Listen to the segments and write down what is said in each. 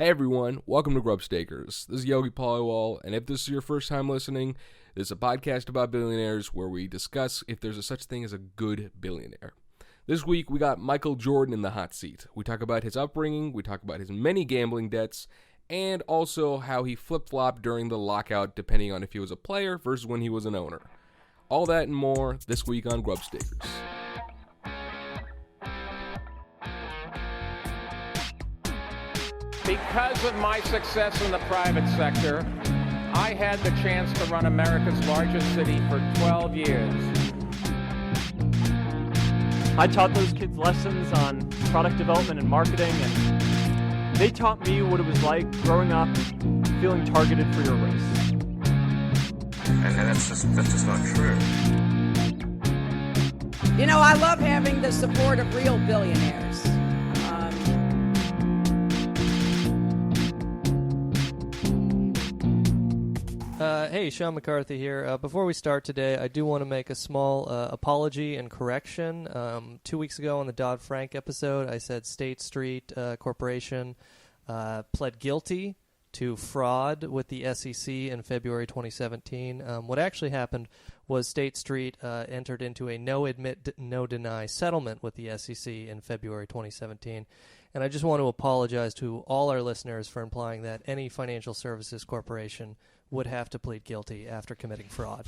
Hey everyone, welcome to Grubstakers. This is Yogi Polywall, and if this is your first time listening, this is a podcast about billionaires where we discuss if there's a such thing as a good billionaire. This week we got Michael Jordan in the hot seat. We talk about his upbringing, we talk about his many gambling debts, and also how he flip-flopped during the lockout depending on if he was a player versus when he was an owner. All that and more this week on Grubstakers. Because of my success in the private sector, I had the chance to run America's largest city for 12 years. I taught those kids lessons on product development and marketing, and they taught me what it was like growing up feeling targeted for your race. And that's just not true. You know, I love having the support of real billionaires. Hey, Sean McCarthy here. Before we start today, I do want to make a small apology and correction. 2 weeks ago on the Dodd-Frank episode, I said State Street Corporation pled guilty to fraud with the SEC in February 2017. What actually happened was State Street entered into a no-admit, no-deny settlement with the SEC in February 2017. And I just want to apologize to all our listeners for implying that any financial services corporation would have to plead guilty after committing fraud.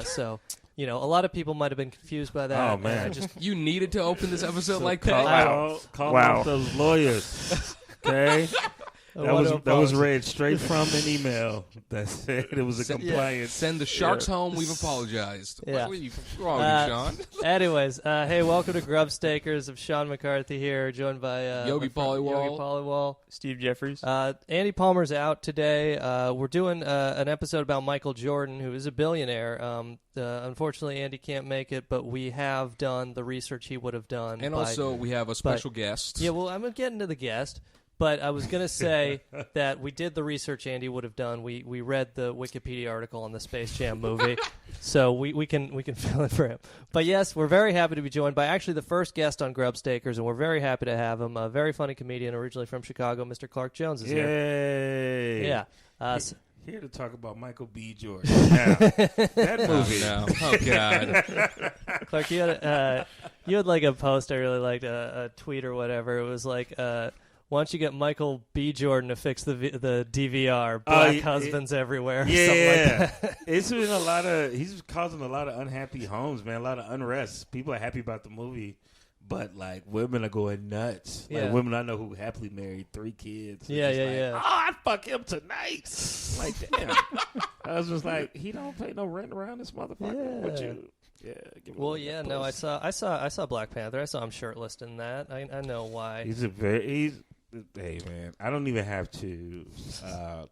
So, you know, a lot of people might have been confused by that. Oh, man. You needed to open this episode like that? Call out those lawyers, okay? That was read straight from an email that said it was a compliance. Send the sharks home. We've apologized. Yeah. What's wrong with you, Sean? Anyways, hey, welcome to Grubstakers of Sean McCarthy here, joined by Yogi Polywall. Steve Jeffries. Andy Palmer's out today. We're doing an episode about Michael Jordan, who is a billionaire. Unfortunately, Andy can't make it, but we have done the research he would have done. And also, we have a special guest. Yeah, well, I'm going to get into the guest. But I was going to say that we did the research Andy would have done. We read the Wikipedia article on the Space Jam movie, so we can fill it for him. But yes, we're very happy to be joined by actually the first guest on Grubstakers, and we're very happy to have him. A very funny comedian, originally from Chicago, Mr. Clark Jones is here. Yay! Yeah. Here to talk about Michael B. Jordan. Now, that movie. Oh, God. Clark, you had like a post I really liked, a tweet or whatever. It was like, why don't you get Michael B. Jordan to fix the DVR? Black husbands everywhere. Yeah, like that. It's been he's causing a lot of unhappy homes, man. A lot of unrest. People are happy about the movie, but like women are going nuts. Like women I know who happily married 3 kids. Yeah. Oh, I'd fuck him tonight. Like, damn. I was just like, he don't pay no rent around this motherfucker. Yeah. Would you? Yeah. Well, yeah. No, I saw Black Panther. I saw him shirtless in that. I know why. Hey, man, I don't even have to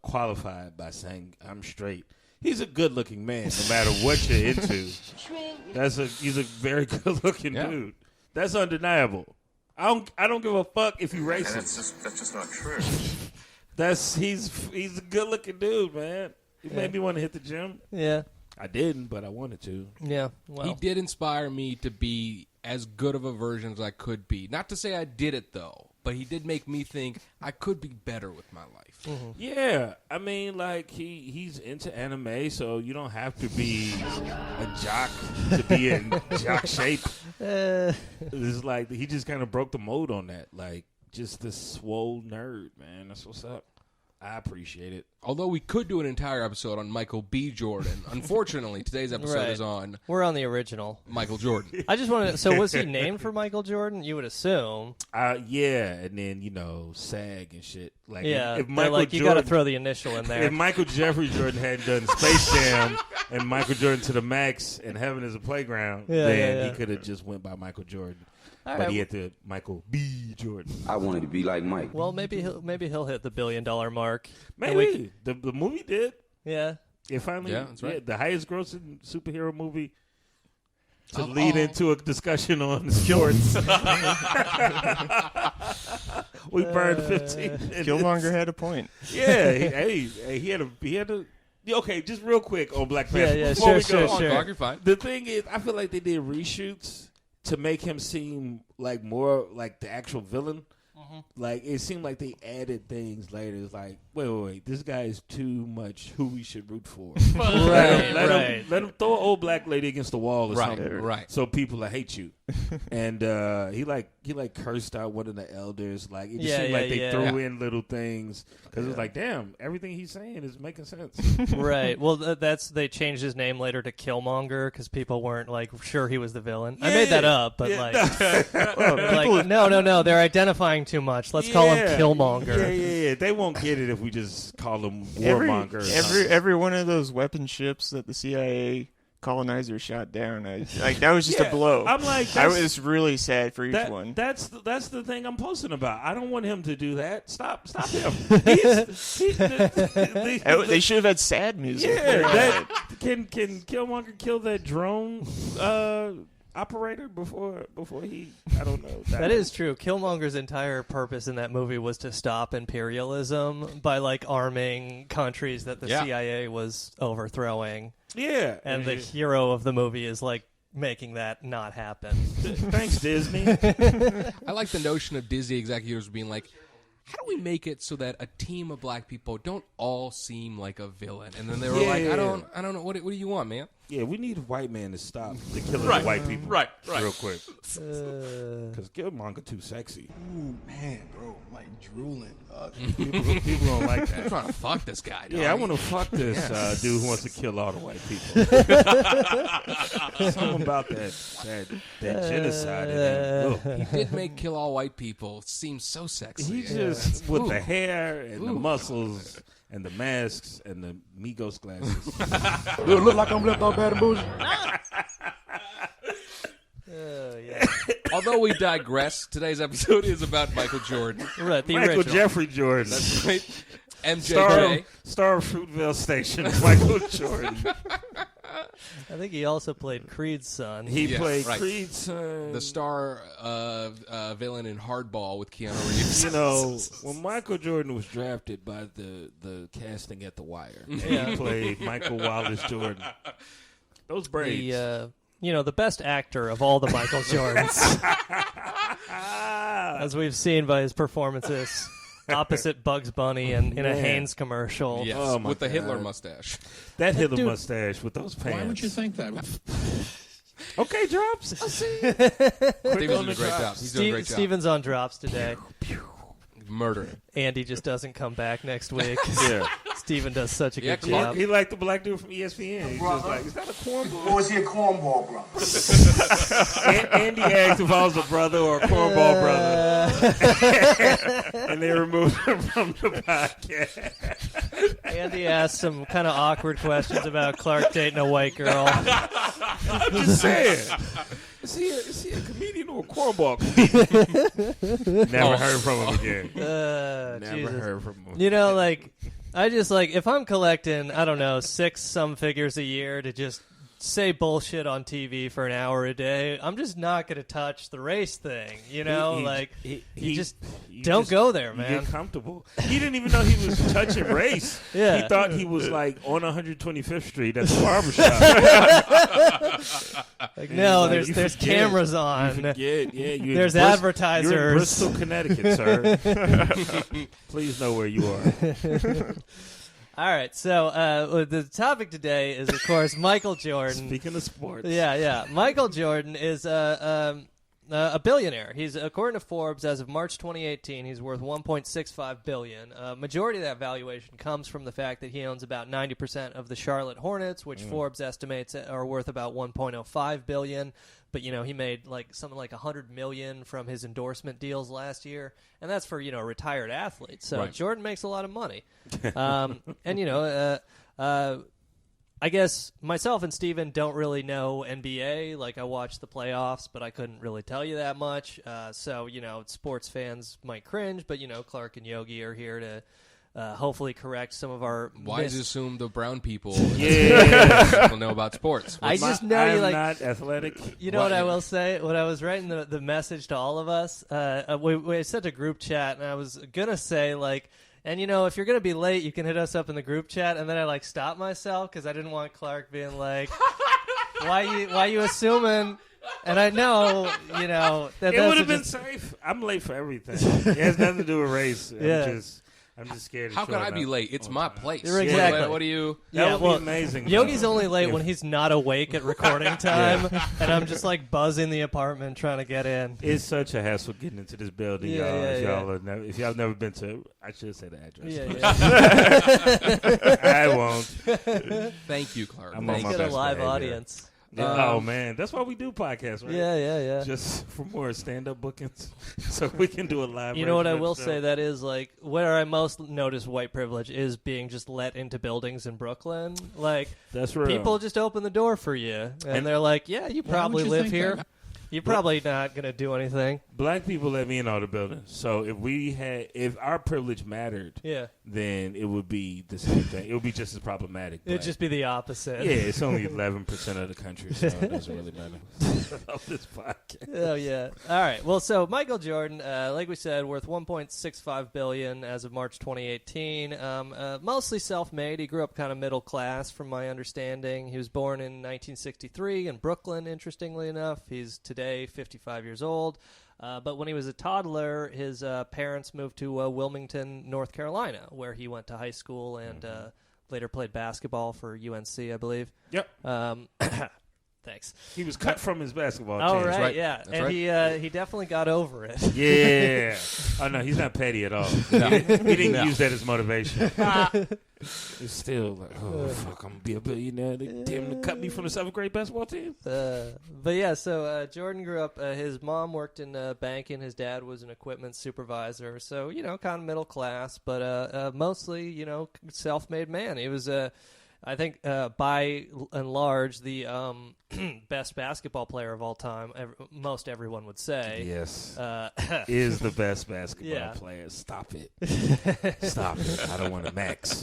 qualify it by saying I'm straight. He's a good-looking man, no matter what you're into. He's a very good-looking dude. That's undeniable. I don't give a fuck if you racist. And that's just not true. He's a good-looking dude, man. He made me want to hit the gym. Yeah. I didn't, but I wanted to. Yeah. Well. He did inspire me to be as good of a version as I could be. Not to say I did it, though. But he did make me think I could be better with my life. Mm-hmm. Yeah, I mean, like he's into anime, so you don't have to be a jock to be in jock shape. It's like he just kind of broke the mold on that, like just this swole nerd, man. That's what's up. I appreciate it. Although we could do an entire episode on Michael B. Jordan. Unfortunately, today's episode is on... We're on the original. Michael Jordan. I just wanted to... So was he named for Michael Jordan? You would assume. Yeah, and then, SAG and shit. Like, if Michael Jordan, you got to throw the initial in there. If Michael Jeffrey Jordan hadn't done Space Jam and Michael Jordan to the Max and Heaven is a Playground, then he could have just went by Michael Jordan. But he had to Michael B. Jordan. I wanted to be like Mike. Well, maybe he'll hit the $1 billion mark. Maybe the movie did. Yeah. It finally. Yeah, that's right. The highest grossing superhero movie to lead into a discussion on sports. We burned 15 minutes. Killmonger had a point. Yeah. He had a. Okay, just real quick on Black Panther. Yeah. Sure. You're fine. The thing is, I feel like they did reshoots to make him seem like more like the actual villain. Like, it seemed like they added things later. It's like, wait, this guy is too much who we should root for. Let him throw an old black lady against the wall or something. Right. So people hate you. And he cursed out one of the elders. Like, it just seemed like they threw in little things. Because it's like, damn, everything he's saying is making sense. Right. Well, they changed his name later to Killmonger because people weren't, like, sure he was the villain. Yeah. I made that up, but, no, they're identifying too much. Let's call him Killmonger. Yeah. They won't get it if we just call him Warmonger. Every one of those weapon ships that the CIA colonizers shot down, that was just a blow. I'm like, I was really sad for each one. That's the thing I'm posting about. I don't want him to do that. Stop him. They should have had sad music. Yeah, can Killmonger kill that drone operator before he? I don't know. That is true. Killmonger's entire purpose in that movie was to stop imperialism by like arming countries that the CIA was overthrowing. Yeah, and the hero of the movie is like making that not happen. Thanks, Disney. I like the notion of Disney executives being like, how do we make it so that a team of black people don't all seem like a villain? And then they were like, I don't know. What do you want, man? Yeah, we need a white man to stop the killing of white people. Right. Real quick. Because Killmonger too sexy. Ooh, man, bro. I'm like drooling. People don't like that. I'm trying to fuck this guy, dog. Yeah, I want to fuck this dude who wants to kill all the white people. Something about that genocide in him. He did make kill all white people seem so sexy. He just, with the hair and the muscles and the masks and the Migos glasses. Do it look like I'm left out bad and bougie? Although we digress, today's episode is about Michael Jordan. Right, the Michael original. Jeffrey Jordan. That's right. MJJ. Star of Fruitvale Station, Michael Jordan. I think he also played Creed's son. He played Creed's son. The star villain in Hardball with Keanu Reeves. You know, when Michael Jordan was drafted by the casting at The Wire, and he played Michael Wallace Jordan. Those braids. The best actor of all the Michael Jordans. As we've seen by his performances opposite Bugs Bunny and in a Hanes commercial. Yes, with the Hitler mustache. That Hitler mustache with those pants. Why would you think that? Okay, Drops. I see. Steven's doing a great job. He's doing a great job. Steven's on Drops today. Murder. Andy just doesn't come back next week. Yeah. Steven does such a good Clark, job. he like the black dude from ESPN. He's just like, is that a cornball? Or is he a cornball, bro? Andy asked if I was a brother or a cornball brother. And they removed him from the podcast. Andy asked some kind of awkward questions about Clark dating a white girl. I'm just saying. Is he a comedian or a cornball comedian? Never heard from him again. Never heard from him. You know, like, I just, like, if I'm collecting, I don't know, 6 some figures a year to just say bullshit on TV for an hour a day, I'm just not going to touch the race thing, you know? You just don't go there, man. You get comfortable. He didn't even know he was touching race. Yeah. He thought he was, like, on 125th Street at the barbershop. Like, no, there's cameras on. You forget. Yeah, there's advertisers. You're in Bristol, Connecticut, sir. Please know where you are. All right, so the topic today is, of course, Michael Jordan. Speaking of sports. Yeah. Michael Jordan is a billionaire. He's, according to Forbes, as of March 2018, he's worth $1.65 billion. Majority of that valuation comes from the fact that he owns about 90% of the Charlotte Hornets, which Forbes estimates are worth about $1.05 billion. But, you know, he made something like $100 million from his endorsement deals last year, and that's for, retired athletes. So Jordan makes a lot of money. I guess myself and Steven don't really know NBA. Like, I watched the playoffs, but I couldn't really tell you that much. So, sports fans might cringe, but, Clark and Yogi are here to hopefully correct some of our Why assume the brown people people know about sports? I just know I'm you like not athletic. You know what I will say? When I was writing the message to all of us, we sent a group chat, and I was gonna say and if you're gonna be late, you can hit us up in the group chat. And then I stopped myself because I didn't want Clark being like, why you assuming And I know, you know, that It would have been safe. I'm late for everything. It has nothing to do with race. Yeah. I'm just scared. How could I be late? It's my place. Exactly. What do you? That would be amazing. Yogi's only late when he's not awake at recording time, and I'm just like buzzing the apartment trying to get in. It's such a hassle getting into this building, Yeah, y'all. yeah, If y'all have never been to, I should say the address. Yeah. I won't. Thank you, Clark. I'm Let's on my get a best live behavior. audience. Oh man, that's why we do podcasts, right? Yeah. Just for more stand-up bookings, so we can do a live. You know what I version will of the say? show. That is like where I most notice white privilege is being just let into buildings in Brooklyn. Like That's real. people just open the door for you, and they're like, "Yeah, you probably you live think here. that? You're probably not gonna do anything." Black people let me in all the buildings. So if our privilege mattered, Yeah, then it would be the same thing. It would be just as problematic. it'd but- just be the opposite. yeah, it's only 11% of the country, so it doesn't really matter. Of this podcast. Oh yeah. All right. Well, so Michael Jordan, like we said, worth $1.65 billion as of March 2018. Mostly self-made. He grew up kind of middle class, from my understanding. He was born in 1963 in Brooklyn. Interestingly enough, he's today 55 years old. But when he was a toddler, his parents moved to Wilmington, North Carolina, where he went to high school and later played basketball for UNC, I believe. Yep. Thanks. He was cut from his basketball Oh, team. right, right. yeah. That's and right. he definitely got over it. Yeah. Oh, no, he's not petty at all. He didn't use that as motivation. It's still like, oh, fuck, I'm going to be a billionaire. They damn cut me from the 7th grade basketball team. But yeah, so Jordan grew up, his mom worked in banking, his dad was an equipment supervisor, so, you know, kind of middle class, but mostly, you know, self-made man. He was, I think, by and large, the best basketball player of all time, most everyone would say. Yes. Is the best basketball Yeah. player. Stop it. Stop it. I don't want to Max.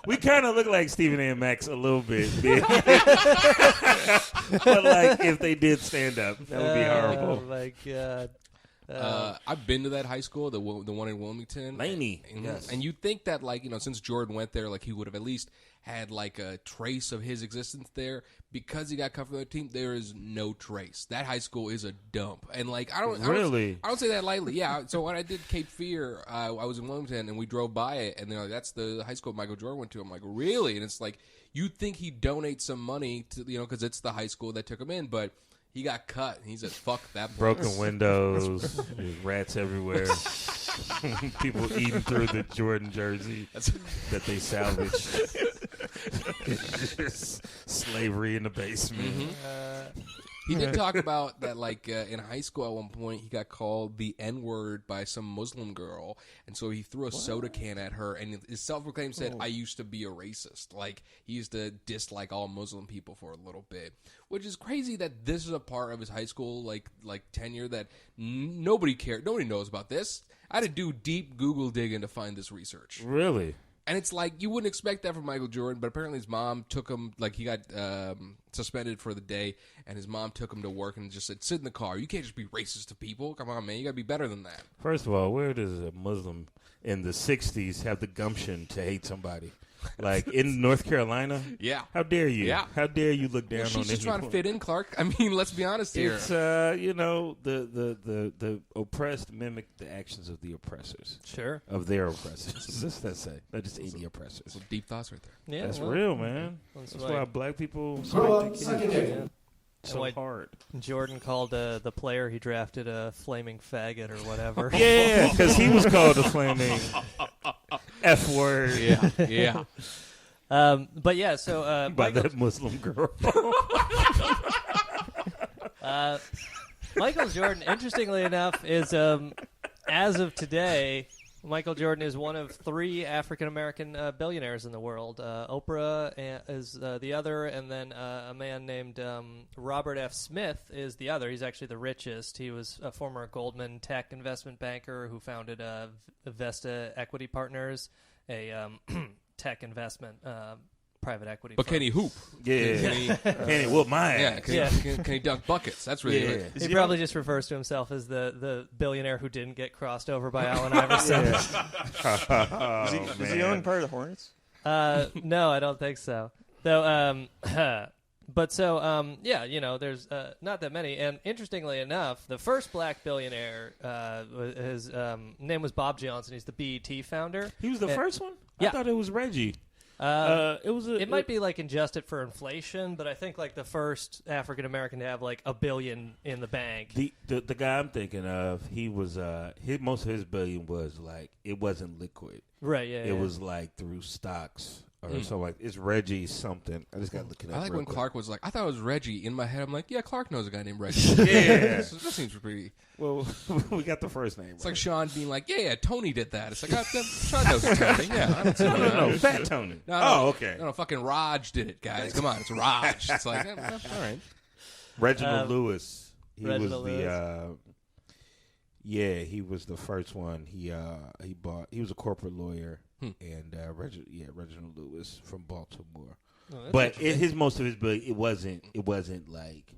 We kind of look like Stephen A. and Max a little bit. But, like, if they did stand up, that would be horrible. Oh, my God. I've been to that high school, the one in Wilmington. Laney. And, Yes. and you'd think that, like, you know, since Jordan went there, like, he would have at least had, like, a trace of his existence there. Because he got cut from the team, there is no trace. That high school is a dump. And, like, I don't say that lightly. Yeah, so when I did Cape Fear, I was in Wilmington, and we drove by it, and they're like, that's the high school Michael Jordan went to. I'm like, really? And it's like, you'd think he'd donate some money to, you know, because it's the high school that took him in, but he got cut. And he said, fuck that place. Broken windows, there's rats everywhere. People eating through the Jordan jersey that they salvaged. It's just slavery in the basement. He did talk about that, like, in high school at one point, he got called the N-word by some Muslim girl, and so he threw a soda can at her, and his self-proclaimed said, I used to be a racist. Like, he used to dislike all Muslim people for a little bit, which is crazy that this is a part of his high school, like tenure that nobody cared. Nobody knows about this. I had to do deep Google digging to find this research. Really? And it's like, you wouldn't expect that from Michael Jordan, but apparently his mom took him, like, he got suspended for the day, and his mom took him to work and just said, sit in the car. You can't just be racist to people. Come on, man. You got to be better than that. First of all, where does a Muslim in the 60s have the gumption to hate somebody? Like, in North Carolina? Yeah. How dare you? Yeah. How dare you look down Well, on she's just trying to anyone? fit in, Clark. I mean, let's be honest here. It's, you know, the oppressed mimic the actions of the oppressors. Sure. Of their oppressors. Let's say. Not just any oppressors. Some deep thoughts right there. Yeah, That's well, real, man. that's That's why- why black people so why- hard. Jordan called the player he drafted a flaming faggot or whatever. Yeah, because he was called a flaming F word Yeah. But yeah, so by Michael, that Muslim girl. Michael Jordan, interestingly enough, is as of today, Michael Jordan is one of 3 African-American billionaires in the world. Oprah is the other, and then a man named Robert F. Smith is the other. He's actually the richest. He was a former Goldman tech investment banker who founded Vesta Equity Partners, a tech investment private equity But firm. can he hoop? Yeah. Can he whoop my ass? Can he dunk buckets? That's really Yeah. it. He probably just refers to himself as the billionaire who didn't get crossed over by Allen Iverson. Does he own part of the Hornets? No, I don't think so. Though, But so, there's not that many. And interestingly enough, the first black billionaire, his name was Bob Johnson. He's the BET founder. He was the first one? Yeah. I thought it was Reggie. It might be like adjusted for inflation, but I think like the first African American to have like $1 billion in the bank. The guy I'm thinking of, he was most of his billion was like it wasn't liquid. Right, yeah. It was like through stocks or something like it's Reggie something. I just got to look it up. I like real when quick. Clark was like, I thought it was Reggie. In my head, I'm like, yeah, Clark knows a guy named Reggie. Yeah. That seems pretty. Well, we got the first name. It's like Sean being like, yeah, Tony did that. It's like, Sean knows Tony. Yeah, I don't see No, Fat Tony. No, okay. No, fucking Raj did it, guys. Come on, it's Raj. It's like, all right. Reginald Lewis. He Reginald was Lewis. he was the first one. He was a corporate lawyer, and Reginald Lewis from Baltimore. But most of his billion, it wasn't like,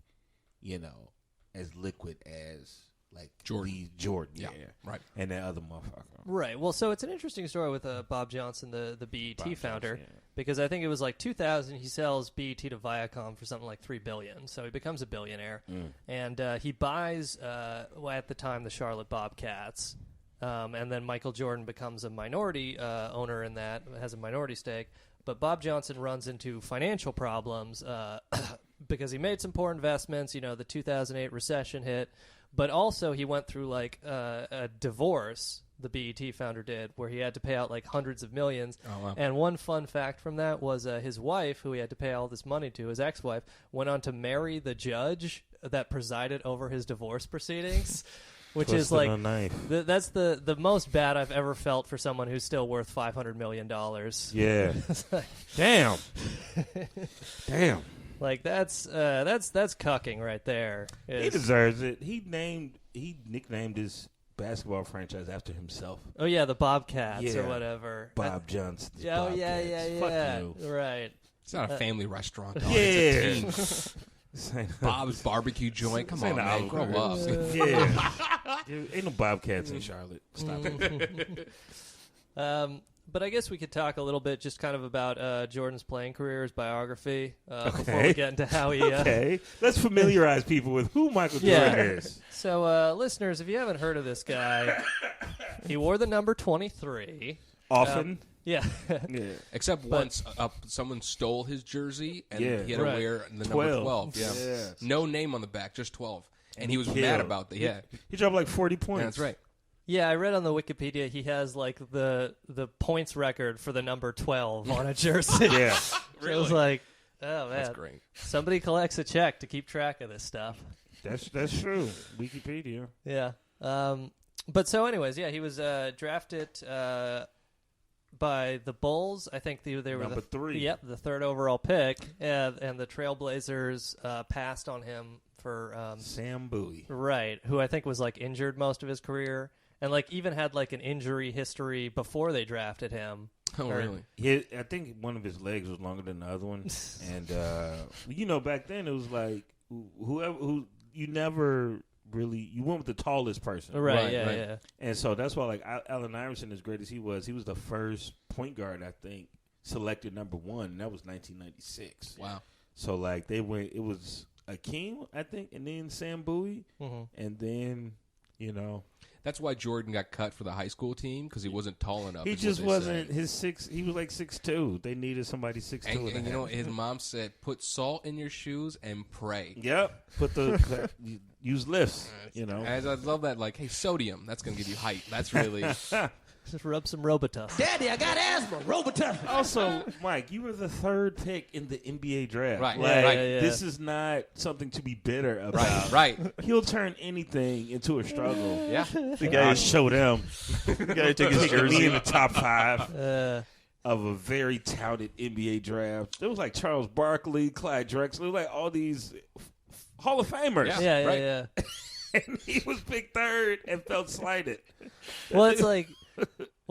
as liquid as like Jordan. Yeah, right. And that other motherfucker. Right. Well, so it's an interesting story with Bob Johnson, the BET Bob founder, Johnson, yeah. because I think it was like 2000. He sells BET to Viacom for something like $3 billion, so he becomes a billionaire, and he buys at the time the Charlotte Bobcats, and then Michael Jordan becomes a minority owner in that, has a minority stake. But Bob Johnson runs into financial problems because he made some poor investments. The 2008 recession hit. But also he went through like a divorce, the BET founder did, where he had to pay out like hundreds of millions. Oh, wow. And one fun fact from that was his wife, who he had to pay all this money to, his ex-wife, went on to marry the judge that presided over his divorce proceedings. Which Twisted is like a knife. That's the most bad I've ever felt for someone who's still worth $500 million. Yeah. Damn. Damn. Like that's cucking right there. He deserves it. He nicknamed his basketball franchise after himself. Oh yeah, the Bobcats or Yeah. whatever. Bob Johnson's Oh Bobcats. yeah. Fuck you. Right. It's not a family restaurant, dog. Yeah. It's a team. Bob's barbecue joint. Come on, man. Grow up. Yeah. Dude, ain't no Bobcats in Charlotte. Stop it. But I guess we could talk a little bit just kind of about Jordan's playing career, his biography, before we get into how he... Okay. Let's familiarize people with who Michael Jordan is. So, listeners, if you haven't heard of this guy, he wore the number 23. Often. Yeah. Yeah. Except once someone stole his jersey and Yeah. he had to Right. wear the 12. number 12. Yeah. Yes. No name on the back, just 12. And he was Killed. mad about that. Yeah. He dropped like 40 points. Yeah, that's right. Yeah, I read on the Wikipedia he has, like, the points record for the number 12 on a jersey. Yeah. So it was like, oh, man. That's great. Somebody collects a check to keep track of this stuff. That's true. Wikipedia. Yeah. But so anyways, yeah, he was drafted by the Bulls. I think they were Number 3. Yep, the third overall pick. And the Trailblazers passed on him for Sam Bowie. right, who I think was like injured most of his career and like even had like an injury history before they drafted him. Oh, really? I think one of his legs was longer than the other one. And, back then it was like who you never really – you went with the tallest person. Right, yeah. And so that's why, like, Allen Iverson, as great as he was the first point guard, I think, selected number 1, and that was 1996. Wow. So, like, it was Akeem, I think, and then Sam Bowie, and then, That's why Jordan got cut for the high school team, because he wasn't tall enough. he is what just they wasn't say. he was like 6'2". They needed somebody 6'2". And his mom said, put salt in your shoes and pray. Yep. Put use lifts, As I love that, like, hey, sodium, that's going to give you height. That's really... Just rub some Robitussin. Daddy, I got asthma. Robitussin. Also, Mike, you were the third pick in the NBA draft. Right, Like, right. This is not something to be bitter about. Right. He'll turn anything into a struggle. Yeah. The guy I'll show them. the guy who took his Taking me jersey. in the top 5 Uh, of a very touted NBA draft. There was like Charles Barkley, Clyde Drexler, there was like all these Hall of Famers. Yeah. right. yeah. And he was picked third and felt slighted. Well, it's like,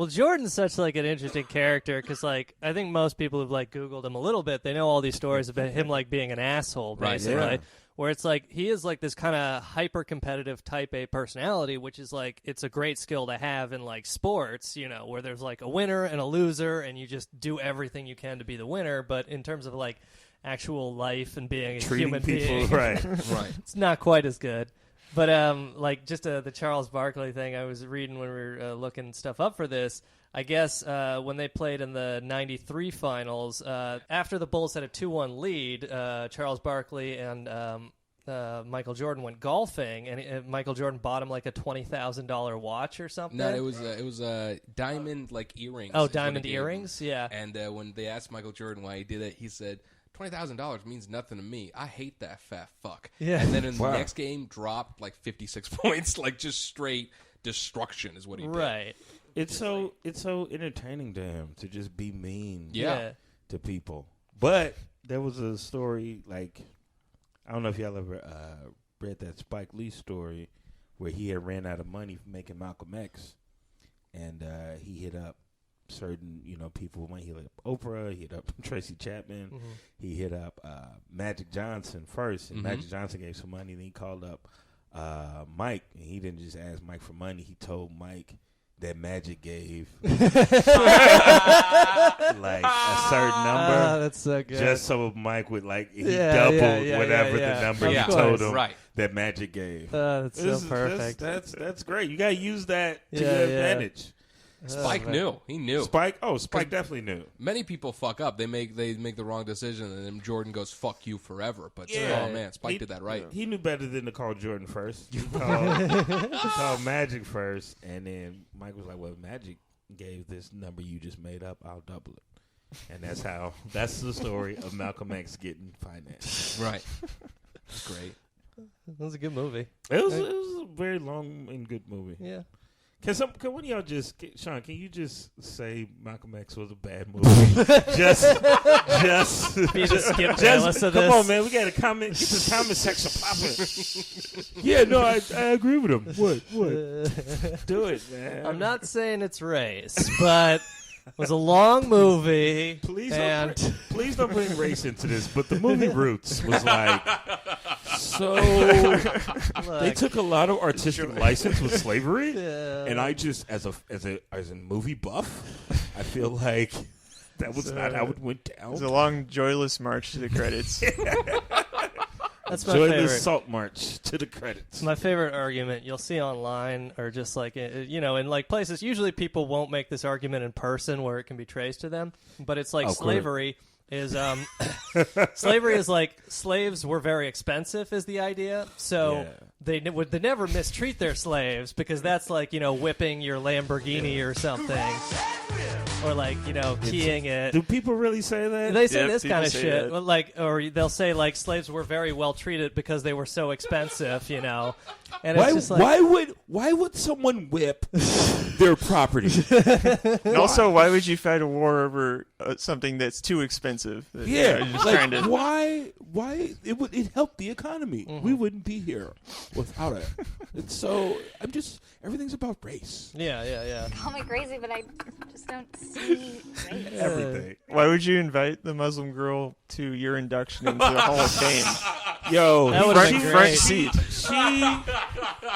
Jordan's such like an interesting character because like I think most people who've like Googled him a little bit, they know all these stories about him like being an asshole, basically. Right, yeah. Where it's like he is like this kind of hyper competitive type A personality, which is like it's a great skill to have in like sports, where there's like a winner and a loser, and you just do everything you can to be the winner. But in terms of like actual life and being a Treating human people being. right. Right. It's not quite as good. But like just the Charles Barkley thing, I was reading when we were looking stuff up for this. I guess when they played in the 93 finals, after the Bulls had a 2-1 lead, Charles Barkley and Michael Jordan went golfing, and Michael Jordan bought him like a $20,000 watch or something. No, it was diamond like earrings. Oh, is what diamond he gave him. earrings, yeah. And when they asked Michael Jordan why he did it, he said, $20,000 means nothing to me. I hate that fat fuck. Yeah. And then in Wow. the next game, dropped like 56 points, like just straight destruction is what he did. Right. It's so entertaining to him to just be mean Yeah. to people. But there was a story, like, I don't know if y'all ever read that Spike Lee story where he had ran out of money for making Malcolm X, and he hit up certain, people. When he hit up Oprah, he hit up Tracy Chapman, he hit up Magic Johnson first, and Magic Johnson gave some money. Then he called up Mike, and he didn't just ask Mike for money. He told Mike that Magic gave like a certain number. That's so good. Just so Mike would he doubled whatever the number Of he course. told him Right. that Magic gave. That's so perfect. That's great. You gotta use that to Yeah, your yeah. advantage. Spike man. knew. He knew. Spike definitely knew. Many people fuck up. They make the wrong decision, and then Jordan goes "fuck you" forever. But Yeah. oh man, Spike did that right. He knew better than to call Jordan first. He called Magic first, and then Mike was like, "Well, Magic gave this number you just made up. I'll double it." And that's the story of Malcolm X getting financed. Right. That's great. That was a good movie. It was a very long and good movie. Yeah. Can one of y'all Sean? Can you just say Malcolm X was a bad movie? just Be the Skip just Bayless of come this. on, man. We got to get this comment section popping. Yeah, no, I agree with him. What? Do it, man. I'm not saying it's race, but it was a long movie. Please and don't bring race into this. But the movie Roots was like so. They took a lot of artistic license with slavery, and I just as a movie buff, I feel like that was not how it went down. It was a long, joyless march to the credits. that's my Joyless favorite. salt march to the credits. My favorite argument you'll see online, or just like in like places. Usually, people won't make this argument in person where it can be traced to them. But it's like slavery is slavery is like slaves were very expensive is the idea. So they never mistreat their slaves because that's like whipping your Lamborghini or something. Or keying it. Do people really say that? They say Yeah, this people kind of say shit. that. Or they'll say slaves were very well treated because they were so expensive, And Why, it's just like, why would someone whip their property? And also, why would you fight a war over something that's too expensive? Just trying to. Why it helped the economy? We wouldn't be here without it. It's so everything's about race. yeah. Call me crazy, but I just don't see race. Everything. Why would you invite the Muslim girl to your induction into the Hall of Fame? Yo, That would've been front great. seat.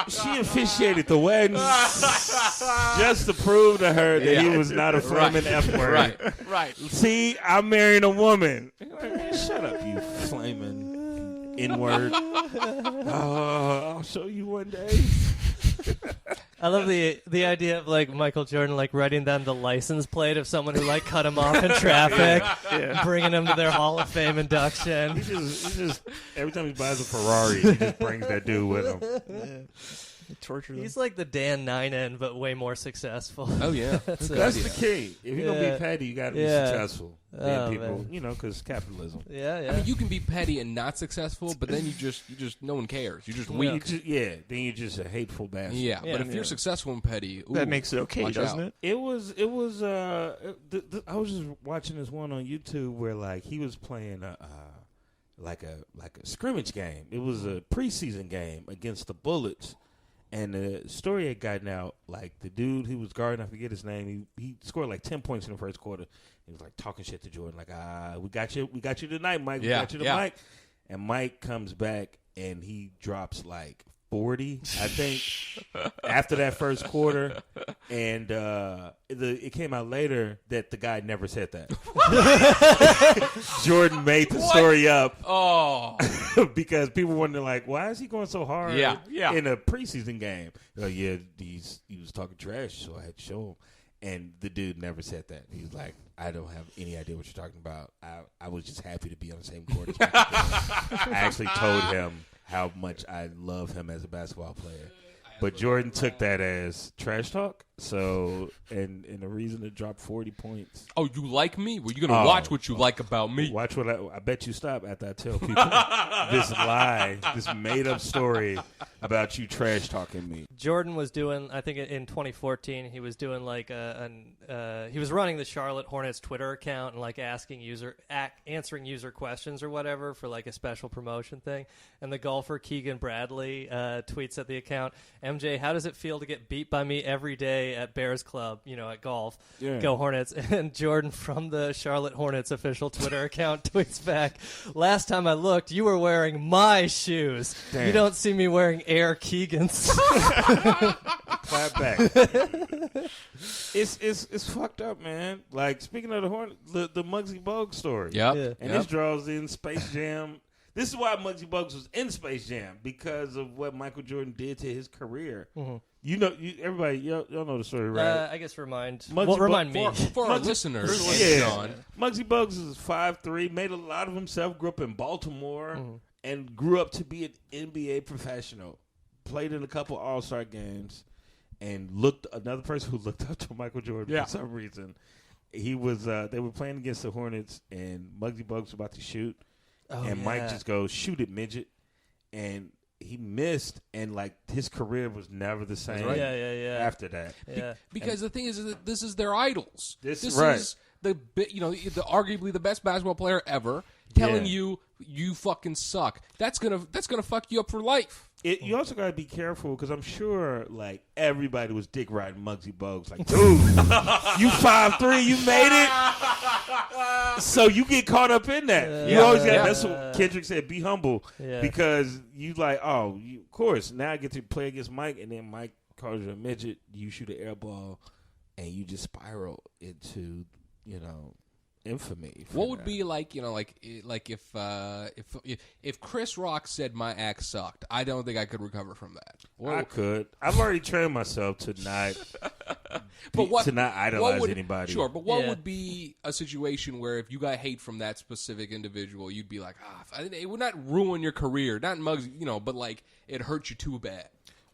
She officiated the wedding just to prove to her that he was not a flaming F word. Right. See, I'm marrying a woman. Shut up, you flaming N-word. I'll show you one day. I love the idea of Michael Jordan writing down the license plate of someone who cut him off in traffic, bringing him to their Hall of Fame induction. He just every time he buys a Ferrari, he just brings that dude with him. Torture them. He's like the Dan Ninen, but way more successful. Oh yeah. That's the key. If you're gonna be petty, you gotta be Yeah. successful. Oh, Then people, man. because capitalism. Yeah. I mean, you can be petty and not successful, but then you just no one cares. You're just weak. Then you're just a hateful bastard. Yeah, Yeah. but if you're successful and petty, ooh, That makes it okay, watch doesn't out. it? It was. I was just watching this one on YouTube where he was playing a scrimmage game. It was a preseason game against the Bullets, and the story had gotten out. The dude who was guarding, I forget his name. He scored 10 points in the first quarter. He was talking shit to Jordan, we got you tonight, Mike. We got you tonight. And Mike comes back and he drops 40, I think, after that first quarter. And it came out later that the guy never said that. Jordan made the story up. Oh. Because people wonder, like, why is he going so hard in a preseason game? He was talking trash, so I had to show him. And the dude never said that. He was like, I don't have any idea what you're talking about. I was just happy to be on the same court as Michael Jordan. I actually told him how much I love him as a basketball player. But Jordan took that as trash talk, and a reason to drop 40 points. Oh, you like me? Well, you're going to watch what you like about me. Watch what I bet you stop after I tell people this lie, this made-up story about you trash talking me. Jordan was doing, I think in 2014, he was doing like he was running the Charlotte Hornets Twitter account and like answering user questions or whatever for like a special promotion thing. And the golfer Keegan Bradley tweets at the account, MJ, how does it feel to get beat by me every day at Bears Club, at golf? Yeah. Go Hornets. And Jordan from the Charlotte Hornets official Twitter account tweets back, last time I looked, you were wearing my shoes. Damn. You don't see me wearing Air Keegan's. Clap back. It's fucked up, man. Like, speaking of the Hornets, the Muggsy Bogues story. Yep. Yeah. And this draws in Space Jam. This is why Muggsy Bogues was in Space Jam, because of what Michael Jordan did to his career. Mm-hmm. Everybody, y'all know the story, right? I guess remind me. For our listeners, Sean. Muggsy Bogues is 5'3", made a lot of himself, grew up in Baltimore, and grew up to be an NBA professional. Played in a couple All-Star games, and another person who looked up to Michael Jordan for some reason. He was they were playing against the Hornets, and Muggsy Bogues was about to shoot. Mike just goes, shoot it, midget. And he missed, and like his career was never the same after that. Yeah. Because the thing is that this is their idols. This right. is the arguably the best basketball player ever telling you fucking suck. That's gonna fuck you up for life. You also got to be careful, because I'm sure like everybody was dick riding Muggsy Bogues. Like, dude, you 5'3", you made it. So you get caught up in that. You always got. That's what Kendrick said. Be humble, because you like. Of course. Now I get to play against Mike, and then Mike calls you a midget. You shoot an air ball, and you just spiral into infamy. What would be like, if Chris Rock said my act sucked? I don't think I could recover from that. I could. I've already trained myself to not, to not idolize anybody. Sure, but what would be a situation where if you got hate from that specific individual, you'd be like, it would not ruin your career, not mugs, but like it hurt you too bad.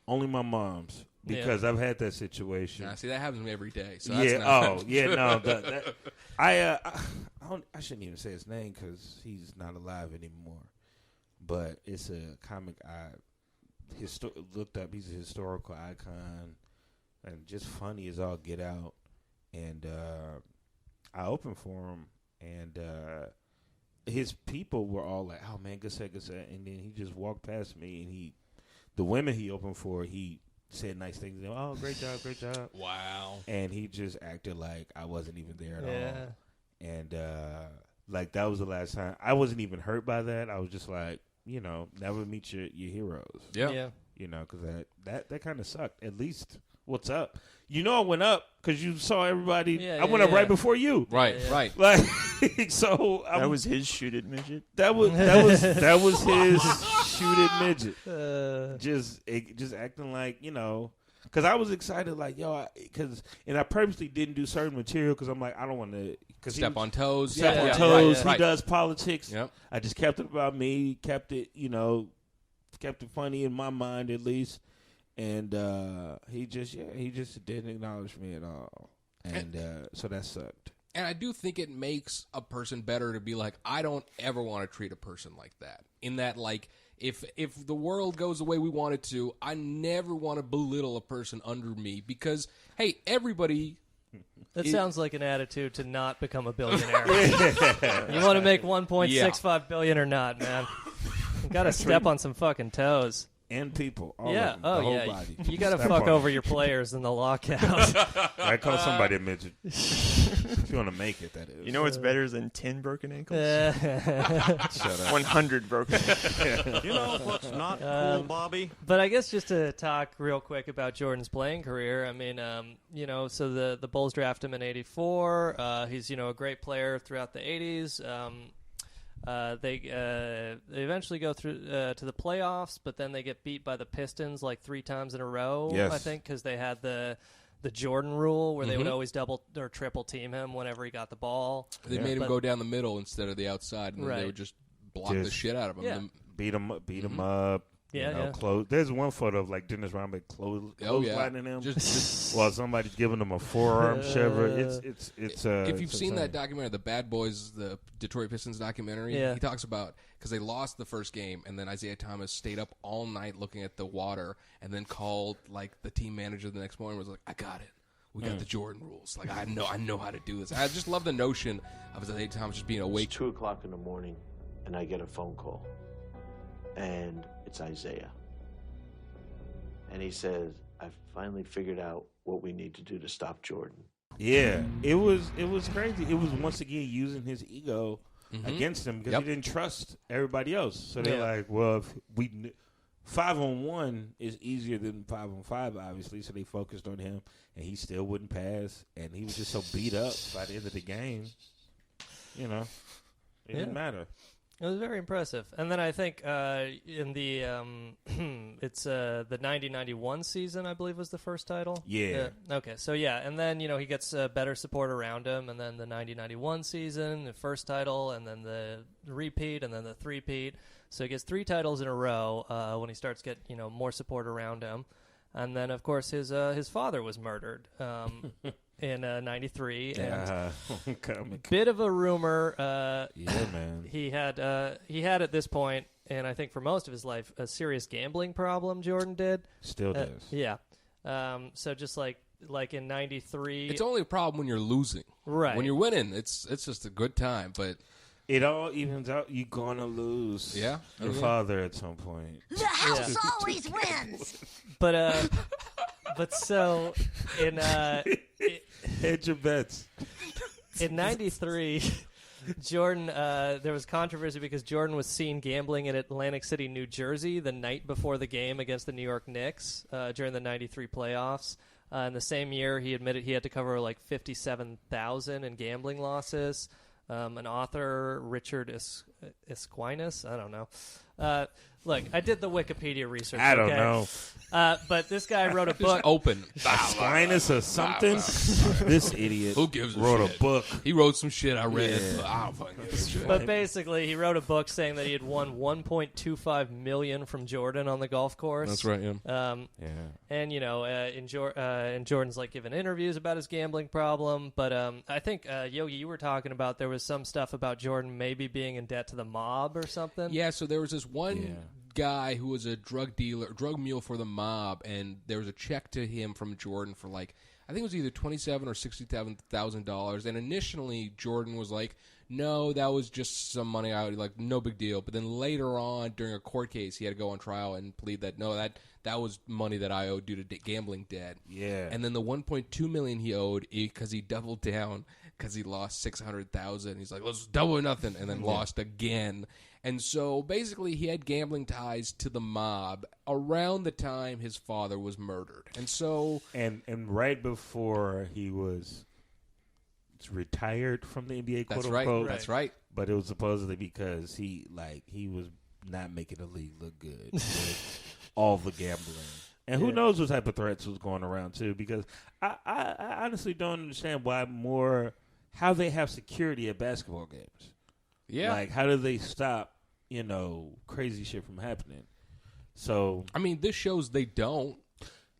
Only my mom's. Because I've had that situation. Nah, see, that happens to me every day. So I shouldn't even say his name because he's not alive anymore. But it's a comic I looked up. He's a historical icon and just funny as all get out. And I opened for him, and his people were all like, "Oh man, good set." And then he just walked past me, and the women he opened for, he said nice things. Oh, great job. Wow. And he just acted like I wasn't even there at all. And like that was the last time. I wasn't even hurt by that. I was just like, never meet your heroes. Yeah. Because that kind of sucked. At least what's up? I went up because you saw everybody. I went up right before you. Right. Like so. That was his shoot it midget. That was his shoot it midget. Just acting like because I was excited like and I purposely didn't do certain material because I'm like I don't want to step on toes. Step on toes. Right. He does politics. Yep. I just kept it about me. Kept it funny in my mind at least. And he just didn't acknowledge me at all, and so that sucked. And I do think it makes a person better to be like, I don't ever want to treat a person like that. In that, like, if the world goes the way we want it to, I never want to belittle a person under me because, hey, everybody. That sounds like an attitude to not become a billionaire. You want to make $1.65 billion or not, man? You got to step on some fucking toes. And people, all of them, the whole body. You got to fuck over your players in the lockout. I call somebody a midget. If you want to make it, that is. You know what's better than 10 broken ankles? Shut up. 100 broken ankles. You know what's not cool, Bobby? But I guess just to talk real quick about Jordan's playing career, I mean, so the Bulls draft him in '84. He's, a great player throughout the '80s. They eventually go through to the playoffs, but then they get beat by the Pistons like 3 times in a row, Yes. I think, because they had the Jordan rule where they would always double or triple team him whenever he got the ball. They made him go down the middle instead of the outside, and then they would just block the shit out of him. Yeah. Beat him up. Close. There's one photo of like Dennis Rodman clotheslining him while somebody's giving him a forearm shiver. It's if you've seen that documentary, the Bad Boys, the Detroit Pistons documentary, he talks about because they lost the first game, and then Isaiah Thomas stayed up all night looking at the water, and then called like the team manager the next morning and was like, "I got it. We got the Jordan rules. Like I know how to do this." I just love the notion of Isaiah Thomas just being awake. It's 2:00 in the morning, and I get a phone call. And it's Isaiah. And he says, "I've finally figured out what we need to do to stop Jordan." Yeah, it was crazy. It was once again using his ego against him because he didn't trust everybody else. So they're like, well, if 5-on-1 is easier than 5-on-5, obviously. So they focused on him, and he still wouldn't pass. And he was just so beat up by the end of the game. It didn't matter. It was very impressive. And then I think in the it's the 90-91 season, I believe, was the first title. Yeah. Okay. So, and then, he gets better support around him. And then the 90-91 season, the first title, and then the repeat, and then the three-peat. So he gets 3 titles in a row when he starts to get, more support around him. And then, of course, his father was murdered in 93. And bit of a rumor. Man. He had at this point, and I think for most of his life, a serious gambling problem. Jordan did. Still does. Yeah. So just like in 93. It's only a problem when you're losing. Right. When you're winning, it's just a good time. But it all evens out. You're going to lose your father at some point. The house always wins. But so in hedge your bets. In 93, Jordan, there was controversy because Jordan was seen gambling in Atlantic City, New Jersey the night before the game against the New York Knicks during the 93 playoffs. In the same year, he admitted he had to cover like $57,000 in gambling losses. An author, Richard Esquinas, I don't know. Look, I did the Wikipedia research. I don't know. But this guy wrote a book. Open. Esquinas or something? This idiot Who gives wrote shit? A book. He wrote some shit I read. Yeah. I don't fucking give a shit. But basically, he wrote a book saying that he had won $1.25 million from Jordan on the golf course. That's right, yeah. And, and Jordan's like giving interviews about his gambling problem. But I think, Yogi, you were talking about there was some stuff about Jordan maybe being in debt to the mob or something. Yeah, so there was this one guy who was a drug mule for the mob, and there was a check to him from Jordan for like, I think it was either $27,000 or $67,000. And initially, Jordan was like, "No, that was just some money I would like, no big deal." But then later on, during a court case, he had to go on trial and plead that no, that was money that I owed due to gambling debt. Yeah. And then the $1.2 million he owed because he doubled down because he lost $600,000. He's like, "Let's double or nothing," and then lost again. And so basically, he had gambling ties to the mob around the time his father was murdered. And so, and right before he was retired from the NBA, that's quote right. unquote. That's right. But it was supposedly because he was not making the league look good with all the gambling. And who knows what type of threats was going around too? Because I honestly don't understand how they have security at basketball games. Yeah. Like, how do they stop, crazy shit from happening? So, I mean, this shows they don't.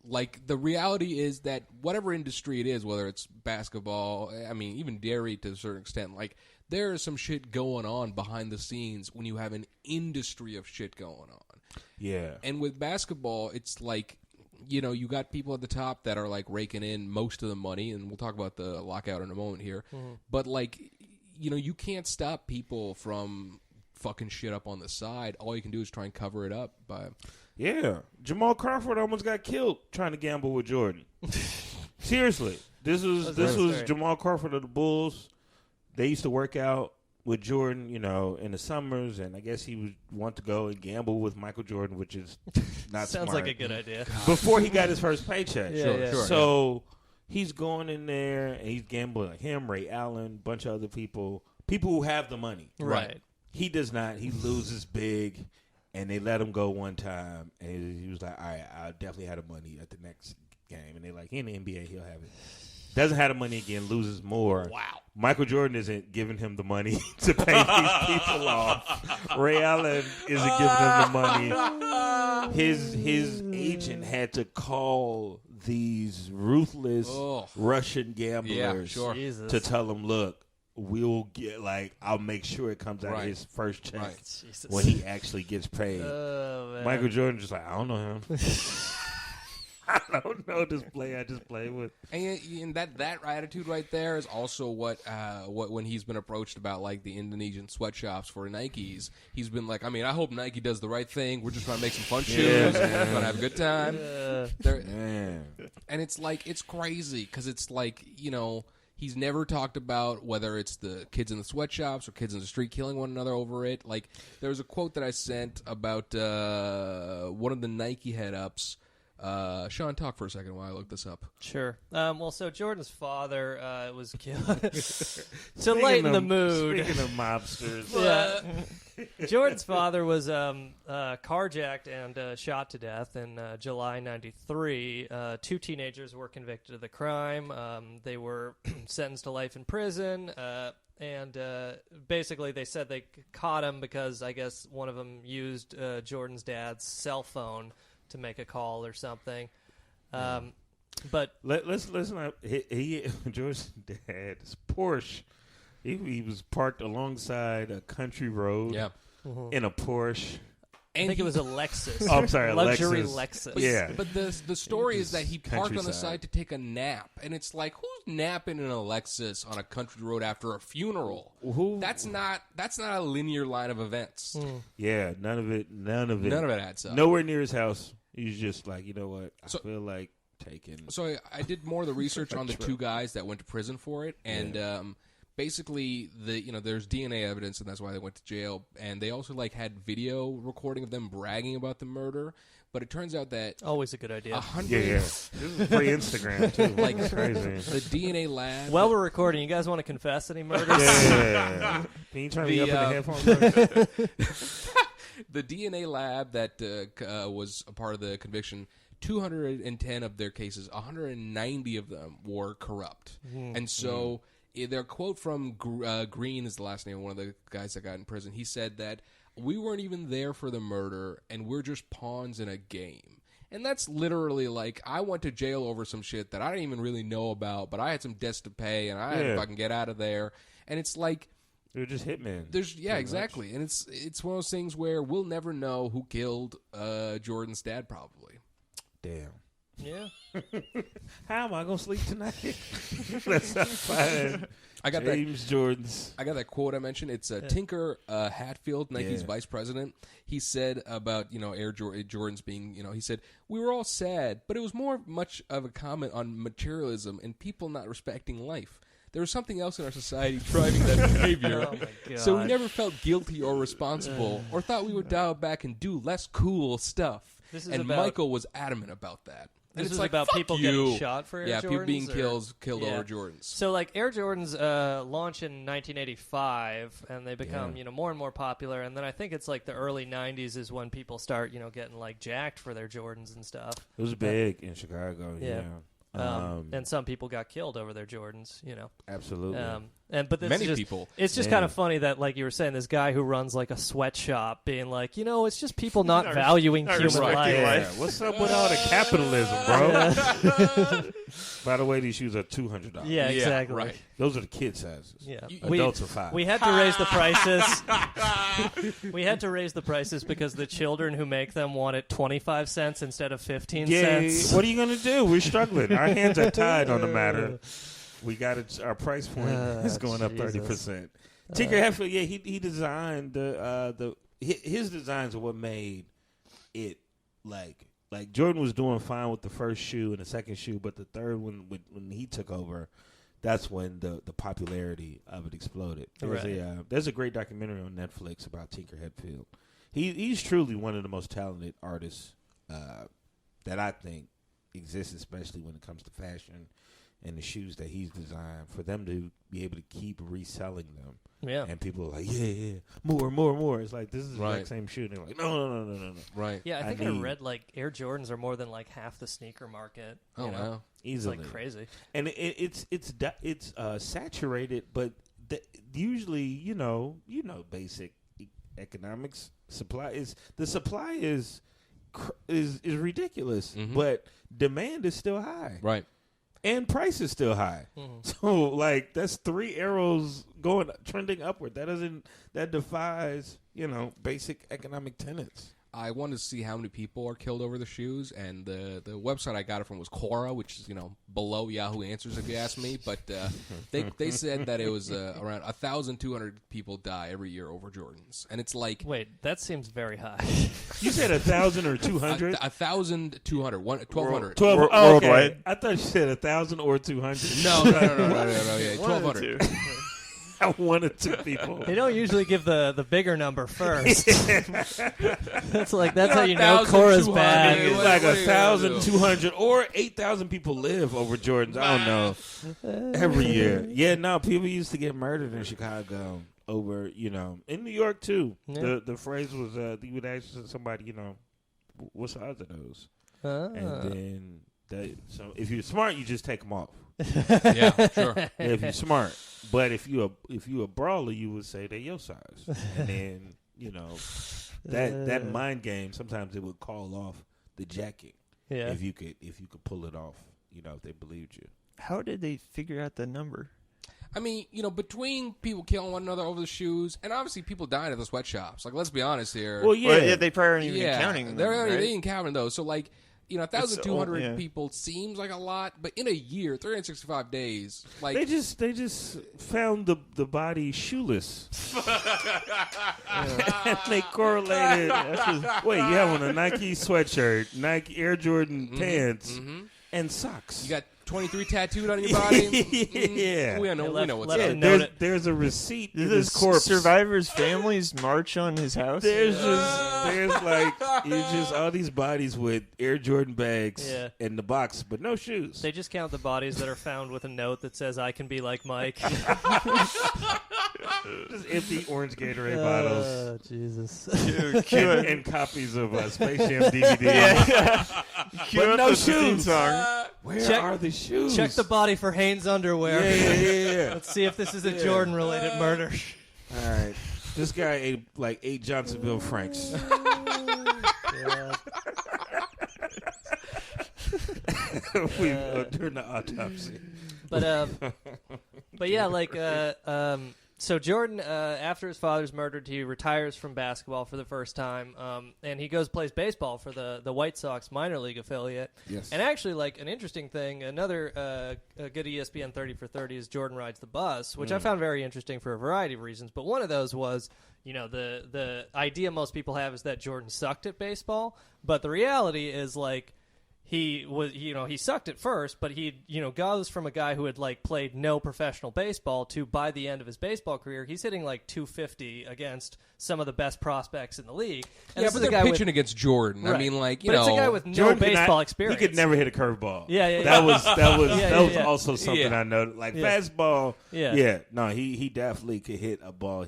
Like, the reality is that whatever industry it is, whether it's basketball, I mean, even dairy to a certain extent, like, there is some shit going on behind the scenes when you have an industry of shit going on. Yeah. And with basketball, it's like, you got people at the top that are, like, raking in most of the money, and we'll talk about the lockout in a moment here. Mm-hmm. But, like, you can't stop people from fucking shit up on the side. All you can do is try and cover it up by... Yeah. Jamal Crawford almost got killed trying to gamble with Jordan. Seriously, this was Jamal Crawford of the Bulls. They used to work out with Jordan, in the summers, and I guess he would want to go and gamble with Michael Jordan, which is not Sounds smart. like a good idea. Before he got his first paycheck. Sure. So he's going in there and he's gambling like him, Ray Allen, a bunch of other people who have the money. Right. He does not. He loses big, and they let him go one time, and he was like, all right, I'll definitely have the money at the next game. And they're like, in the NBA, he'll have it. Doesn't have the money again, loses more. Wow. Michael Jordan isn't giving him the money to pay these people off. Ray Allen isn't giving him the money. His agent had to call these ruthless Russian gamblers to tell them, look, we'll get I'll make sure it comes out of his first check when he actually gets paid. Michael Jordan just like, I don't know him. I don't know this player I just played with. And that attitude right there is also what when he's been approached about the Indonesian sweatshops for Nikes, he's been like, I hope Nike does the right thing. We're just trying to make some fun shoes. We're going to have a good time. And it's crazy because it's he's never talked about whether it's the kids in the sweatshops or kids in the street killing one another over it. There was a quote that I sent about one of the Nike head-ups. Sean, talk for a second while I look this up. Sure. So Jordan's father was killed. To lighten the mood. Speaking of mobsters. Jordan's father was carjacked and shot to death in July 93. 2 teenagers were convicted of the crime. They were sentenced to life in prison. And basically they said they caught him because I guess one of them used Jordan's dad's cell phone to make a call or something. But let's listen up. George's dad's Porsche. He was parked alongside a country road in a Porsche. I think it was a Lexus. Oh, I'm sorry, luxury Lexus. But the story is that he parked on the side to take a nap, and it's like, who's napping in a Lexus on a country road after a funeral? That's not a linear line of events. Yeah, none of it adds up. Nowhere near his house. He's just like, you know what? I feel like taking. So I did more of the research on the 2 guys that went to prison for it, and basically there's DNA evidence, and that's why they went to jail. And they also had video recording of them bragging about the murder. But it turns out that always a good idea. This is free Instagram too. It's crazy. The DNA lab. While we're recording, you guys want to confess any murders? Yeah. Can you turn me up in the headphones? The DNA lab that was a part of the conviction, 210 of their cases, 190 of them were corrupt. And so their quote from Green is the last name of one of the guys that got in prison. He said that we weren't even there for the murder, and we're just pawns in a game. And that's literally I went to jail over some shit that I didn't even really know about, but I had some debts to pay, and I had to fucking get out of there. And it's they're just hitmen. Exactly. Much. And it's one of those things where we'll never know who killed Jordan's dad, probably. Damn. Yeah. How am I going to sleep tonight? That's not fine. James Jordan's. I got that quote I mentioned. It's Tinker Hatfield, Nike's vice president. He said about, Air Jordan's being, he said, we were all sad, but it was much of a comment on materialism and people not respecting life. There was something else in our society driving that behavior. Oh my God. So we never felt guilty or responsible or thought we would dial back and do less cool stuff. Michael was adamant about that. This is is about people getting shot for Air Jordans? people being killed over Jordans. So, Air Jordans launch in 1985, and they become, more and more popular. And then I think it's the early 90s is when people start, getting jacked for their Jordans and stuff. It was big in Chicago, and some people got killed over their Jordans, Absolutely. But many people. It's just kind of funny that, you were saying, this guy who runs a sweatshop being it's just people not valuing human life. Yeah. What's up with all the capitalism, bro? By the way, these shoes are $200. Yeah, exactly. Right. Those are the kid sizes. Yeah, adults are $5. We had to raise the prices. We had to raise the prices because the children who make them want it 25 cents instead of 15 cents. What are you gonna do? We're struggling. Our hands are tied on the matter. We got it. Our price point is going up 30%. Tinker Hatfield, he designed his designs are what made it like Jordan was doing fine with the first shoe and the second shoe, but the third one, when he took over, that's when the popularity of it exploded. There's a great documentary on Netflix about Tinker Hatfield. He's truly one of the most talented artists that I think exists, especially when it comes to fashion and the shoes that he's designed. For them to be able to keep reselling them, and people are like, yeah, more. It's like, this is the exact same shoe. And they're like, no. Right. Yeah, I think I read like Air Jordans are more than like half the sneaker market. Oh wow, easily. It's like crazy. And it's saturated, but usually, you know, basic economics. The supply is ridiculous, but demand is still high. Right. And price is still high. So like that's 3 arrows trending upward. That defies, you know, basic economic tenets. I wanted to see how many people are killed over the shoes, and the website I got it from was Quora, which is, you know, below Yahoo Answers if you ask me. But they said that it was around 1,200 people die every year over Jordans, and it's like, wait, that seems very high. You said 1,000 or 200? 1,200, 1,200. 12 worldwide. Okay. I thought you said 1,000 or 200. No. Yeah, 1,200. I wanted 2 people. They don't usually give the bigger number first. That's how you know Cora's bad. It's like 1,200 or 8,000 people live over Jordans. I don't know. Every year. Yeah, no, people used to get murdered in Chicago over, you know, in New York too. Yeah. The phrase was, you would ask somebody, you know, what size are those? And then, so if you're smart, you just take them off. Yeah, sure. Yeah, if you're smart, but if you a brawler, you would say they're your size, and then, you know, that mind game. Sometimes it would call off the jacking. Yeah, if you could pull it off, you know, if they believed you. How did they figure out the number? I mean, you know, between people killing one another over the shoes, and obviously people dying at the sweatshops. Like, let's be honest here. Well, yeah, they probably aren't even counting them. They ain't counting those. So, like, you know, 1,200 people seems like a lot, but in a year, 365 days, like they just found the body shoeless. They correlated. Wait, you have on a Nike sweatshirt, Nike Air Jordan pants, and socks. You got 23 tattooed on your body. Yeah, we know what's up. Yeah, there's a receipt. Did this corpse survivor's families march on his house? There's just all these bodies with Air Jordan bags in the box, but no shoes. They just count the bodies that are found with a note that says, "I can be like Mike." Just empty orange Gatorade bottles. Jesus. And copies of Space Jam DVD. But no shoes. Where are the shoes? Check the body for Hanes underwear. Yeah. Let's see if this is a Jordan-related murder. All right. This guy ate like 8 Johnsonville Franks. During the autopsy. But yeah, like so Jordan, after his father's murdered, he retires from basketball for the first time, and he plays baseball for the White Sox minor league affiliate. Yes. And actually, like, an interesting thing, another good ESPN 30 for 30 is Jordan Rides the Bus, which I found very interesting for a variety of reasons. But one of those was, you know, the idea most people have is that Jordan sucked at baseball, but the reality is, like, he was, you know, he sucked at first, but he, you know, goes from a guy who had like played no professional baseball to, by the end of his baseball career, he's hitting like 250 against some of the best prospects in the league. And but they're pitching against Jordan. Right. I mean, like, but know, it's a guy with no Jordan baseball experience. He could never hit a curveball. Yeah. That was also something I noticed. Like fastball. Yeah. No, he definitely could hit a ball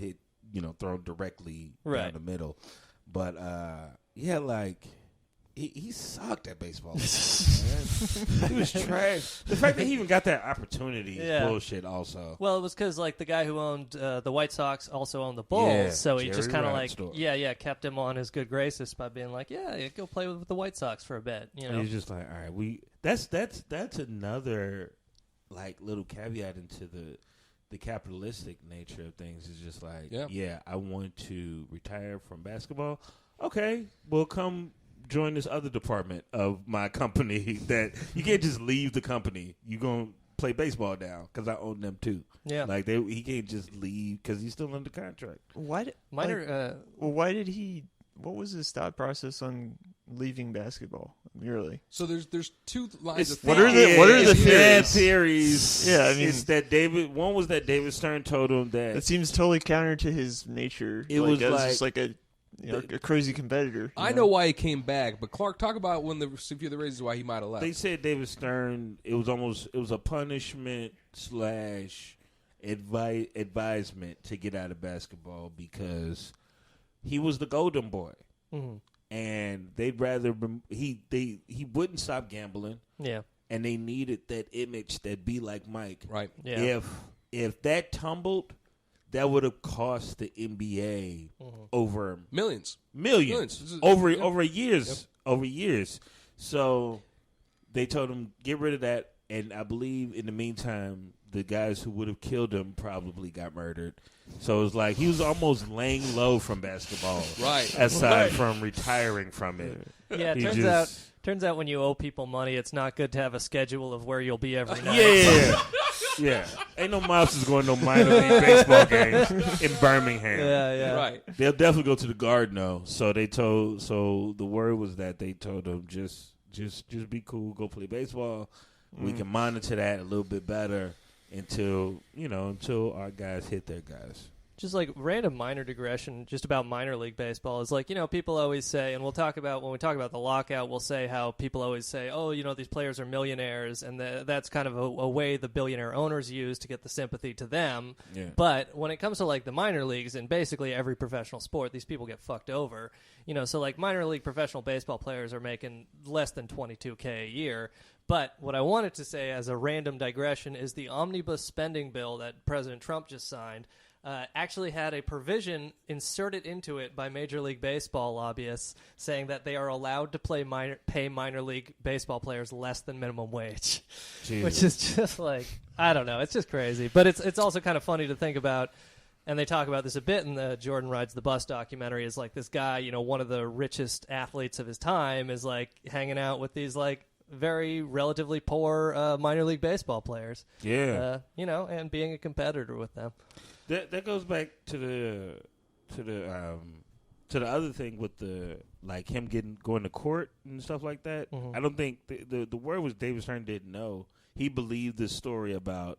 thrown directly down the middle. But like. He sucked at baseball. He was trash. The fact that he even got that opportunity is bullshit also. Well, it was because, like, the guy who owned the White Sox also owned the Bulls, so he just kind of, like, kept him on his good graces by being like, go play with the White Sox for a bit, you know. And he's just like, all right, that's another, like, little caveat into the capitalistic nature of things. Is just like, I want to retire from basketball. Okay, well, come join this other department of my company. That you can't just leave the company. You're going to play baseball now because I own them too. Yeah. Like he can't just leave because he's still under contract. Why did he? What was his thought process on leaving basketball? Really. So there's two lines of What are the theories? Yeah, I mean, it's that One was that David Stern told him that it seems totally counter to his nature. It was just like a crazy competitor. I know why he came back, but Clark, talk about one of the few of the reasons why he might have left. They said David Stern. It was a punishment / advisement to get out of basketball because he was the golden boy, and they'd rather he wouldn't stop gambling. Yeah, and they needed that image that be like Mike. Right. Yeah. If that tumbled, that would have cost the NBA over millions over years. So they told him get rid of that, and I believe in the meantime the guys who would have killed him probably got murdered. So it was like he was almost laying low from basketball, right? Aside from retiring from it. Yeah, it turns out when you owe people money, it's not good to have a schedule of where you'll be every night. Yeah. Ain't no mobsters going to no minor league baseball games in Birmingham. Yeah. Right. They'll definitely go to the Garden though. So the word was that they told them just be cool, go play baseball. We can monitor that a little bit better until our guys hit their guys. Just like random minor digression just about minor league baseball is like, people always say, and when we talk about the lockout, we'll say how people always say, oh, these players are millionaires, and that's kind of a way the billionaire owners use to get the sympathy to them. Yeah. But when it comes to like the minor leagues and basically every professional sport, these people get fucked over. So like minor league professional baseball players are making less than $22K a year. But what I wanted to say as a random digression is the omnibus spending bill that President Trump just signed actually had a provision inserted into it by Major League Baseball lobbyists saying that they are allowed to pay minor league baseball players less than minimum wage, which is just like, I don't know. It's just crazy. But it's also kind of funny to think about, and they talk about this a bit in the Jordan Rides the Bus documentary, is like this guy, one of the richest athletes of his time is like hanging out with these like very relatively poor minor league baseball players. Yeah. And being a competitor with them. That goes back to the other thing with the like him going to court and stuff like that. I don't think the word was David Stern didn't know. He believed the story about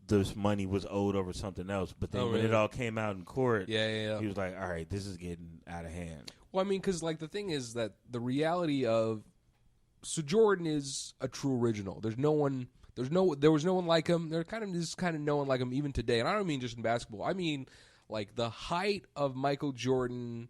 this money was owed over something else, but then when it all came out in court, he was like, all right, this is getting out of hand. Well, I mean, because like the thing is that the reality of Jordan is a true original. There was no one like him. There kind of no one like him even today. And I don't mean just in basketball. I mean like the height of Michael Jordan's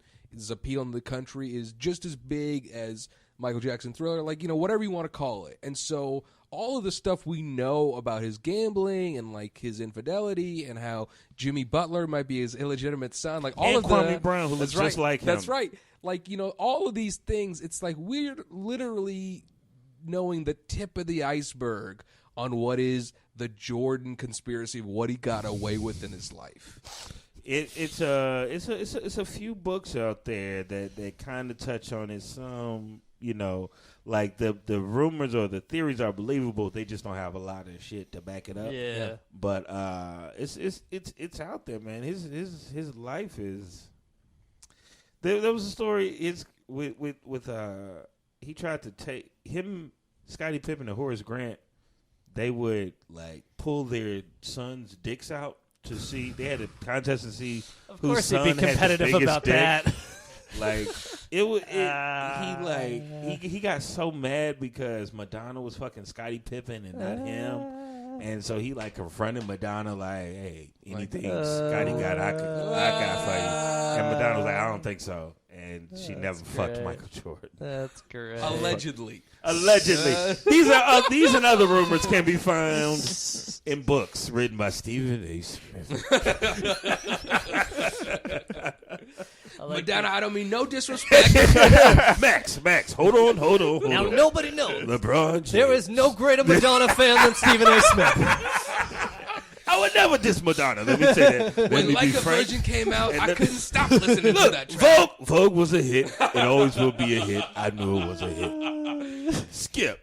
appeal in the country is just as big as Michael Jackson Thriller, like, whatever you want to call it. And so all of the stuff we know about his gambling and like his infidelity and how Jimmy Butler might be his illegitimate son, like all and of Kwame Brown, who looks just like him. That's right. Like, all of these things, it's like we're literally knowing the tip of the iceberg on what is the Jordan conspiracy of what he got away with in his life. It's a few books out there that kind of touch on it. Some, like the rumors or the theories are believable. They just don't have a lot of shit to back it up. Yeah. But it's out there, man. His life is. There was a story. It's with he tried to take him, Scottie Pippen and Horace Grant. They would like pull their sons' dicks out to see. They had a contest to see whose son he'd be competitive had the biggest about dick. that. Like he got so mad because Madonna was fucking Scottie Pippen and not him. And so he like confronted Madonna like, hey, anything Scottie got, I got for you. And Madonna was like, I don't think so. And she never fucked Michael Jordan. That's great. Allegedly. These and other rumors can be found in books written by Stephen A. Smith. Madonna, I don't mean no disrespect. Max, hold on. Now nobody knows. LeBron James. There is no greater Madonna fan than Stephen A. Smith. I would never diss Madonna. Let me say that. When Like a Virgin came out, I couldn't stop listening to that track. Vogue was a hit. It always will be a hit. I knew it was a hit. Skip.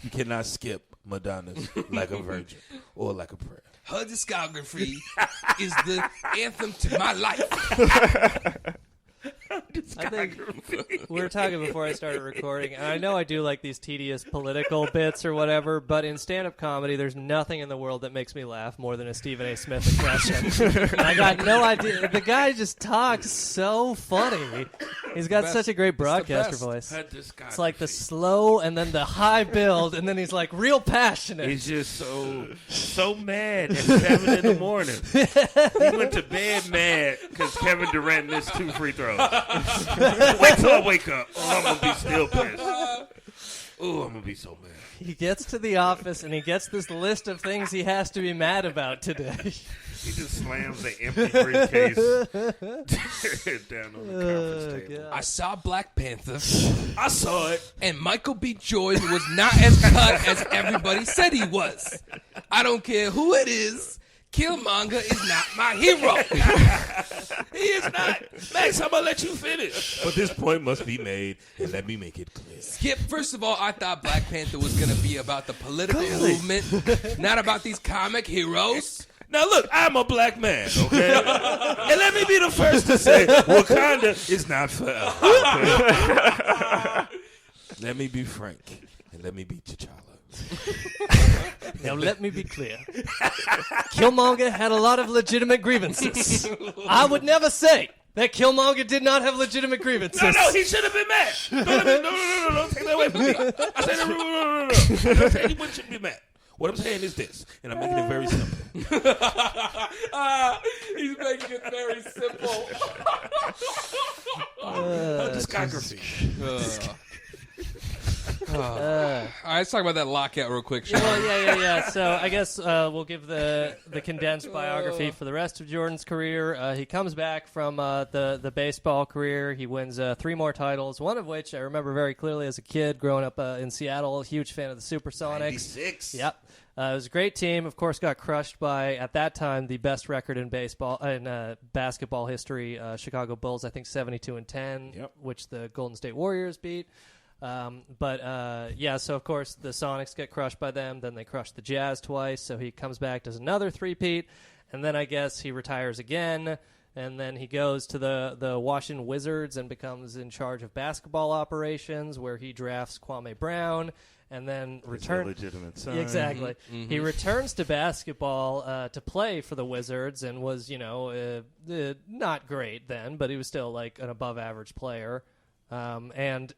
You cannot skip Madonna's Like a Virgin or Like a Prayer. Her discography is the anthem to my life. I think we were talking before I started recording, and I know I do like these tedious political bits or whatever, but in stand-up comedy, there's nothing in the world that makes me laugh more than a Stephen A. Smith impression. And I got no idea. The guy just talks so funny. He's got such a great broadcaster voice. It's like the slow and then the high build, and then he's like real passionate. He's just so mad at 7 in the morning. He went to bed mad because Kevin Durant missed 2 free throws. Wait till I wake up. Oh, I'm going to be still pissed. Oh, I'm going to be so mad. He gets to the office, and he gets this list of things he has to be mad about today. He just slams the empty briefcase down on the conference table. I saw Black Panther. I saw it. And Michael B. Jordan was not as cut as everybody said he was. I don't care who it is. Killmonger is not my hero. He is not. Max, I'm going to let you finish. But this point must be made, and let me make it clear. Skip, first of all, I thought Black Panther was going to be about the political movement, not about these comic heroes. Now, look, I'm a black man, okay? And let me be the first to say, Wakanda is not forever. Okay? Let me be frank, and let me be T'Challa. Now let me be clear. Killmonger had a lot of legitimate grievances. I would never say that Killmonger did not have legitimate grievances. No, he should have been mad. No, take that away from me. I said no. I don't say anyone should be mad. What I'm saying is this, and I'm making it very simple. He's making it very simple. Discography. All right, let's talk about that lockout real quick, Sean. Well, yeah. So I guess we'll give the condensed biography for the rest of Jordan's career. He comes back from the baseball career. He wins 3 more titles, one of which I remember very clearly as a kid growing up in Seattle. A huge fan of the Supersonics. 96. Yep. It was a great team. Of course, got crushed by, at that time, the best record in basketball history, Chicago Bulls, I think 72-10, which the Golden State Warriors beat. So of course the Sonics get crushed by them. Then they crush the Jazz twice. So he comes back, does another three-peat, and then I guess he retires again. And then he goes to the Washington Wizards and becomes in charge of basketball operations, where he drafts Kwame Brown, and then returns. Illegitimate son. Exactly. Mm-hmm. He returns to basketball to play for the Wizards, and was not great then, but he was still like an above-average player. And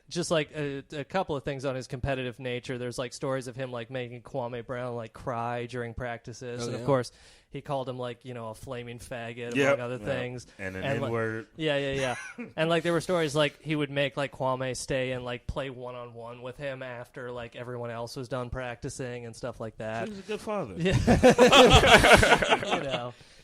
just like a couple of things on his competitive nature, there's like stories of him like making Kwame Brown like cry during practices, and of course he called him like a flaming faggot among other things, and an N-word. Yeah. And like there were stories like he would make like Kwame stay and like play one-on-one with him after like everyone else was done practicing and stuff like that. He was a good father. Yeah.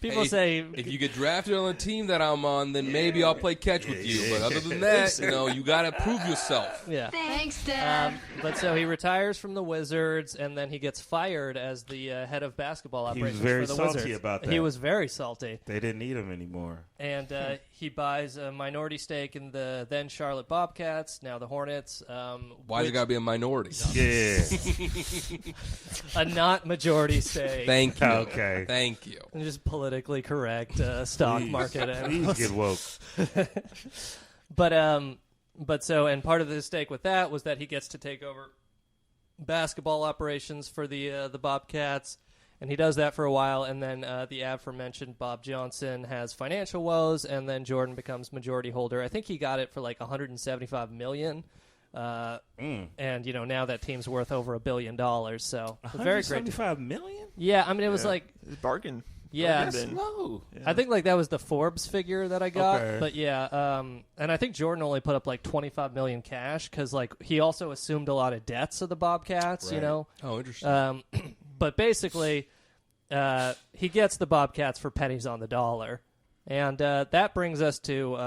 People say if you get drafted on a team that I'm on, then maybe I'll play catch with you. But other than that, you got to prove yourself. Yeah. Thanks, Dad. But so he retires from the Wizards, and then he gets fired as the head of basketball operations for the Wizards. He was very salty about that. He was very salty. They didn't need him anymore. And he buys a minority stake in the then Charlotte Bobcats, now the Hornets. Why's it got to be a minority? Yeah. A not majority stake. Thank you. Okay. Thank you. And just politically correct stock market analyst. Please get woke. But so, and part of the stake with that was that he gets to take over basketball operations for the Bobcats, and he does that for a while, and then the aforementioned Bob Johnson has financial woes, and then Jordan becomes majority holder. I think he got it for like $175 million. And now that team's worth over $1 billion. So very great. $175 million? Yeah, I mean it was like bargain. Yeah, slow. Yeah. I think like that was the Forbes figure that I got. Okay. But yeah, and I think Jordan only put up like $25 million cash because like he also assumed a lot of debts of the Bobcats. Right. Oh, interesting. But basically, he gets the Bobcats for pennies on the dollar. And that brings us to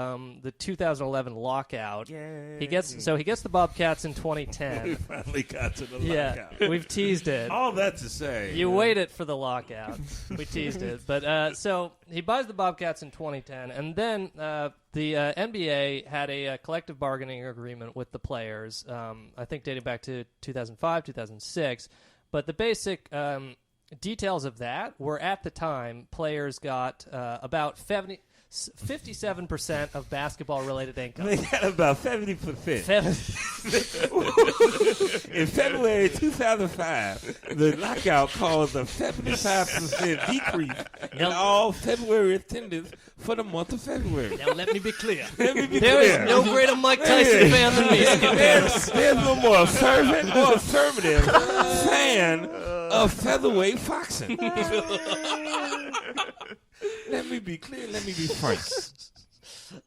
the 2011 lockout. Yay. He gets the Bobcats in 2010. We finally got to the Yeah, lockout. we've teased it. All that to say. You waited for the lockout. We teased it. But so he buys the Bobcats in 2010, and then the NBA had a collective bargaining agreement with the players, I think dating back to 2005, 2006. But the basic details of that were, at the time, players got about 57% of basketball-related income. They got about 70%. In February 2005, the lockout caused a 75% decrease in all February attendance for the month of February. Now, let me be clear. There is no greater Mike Tyson fan than me. There's no more affirmative fan of featherweight boxing. Let me be clear. Let me be frank.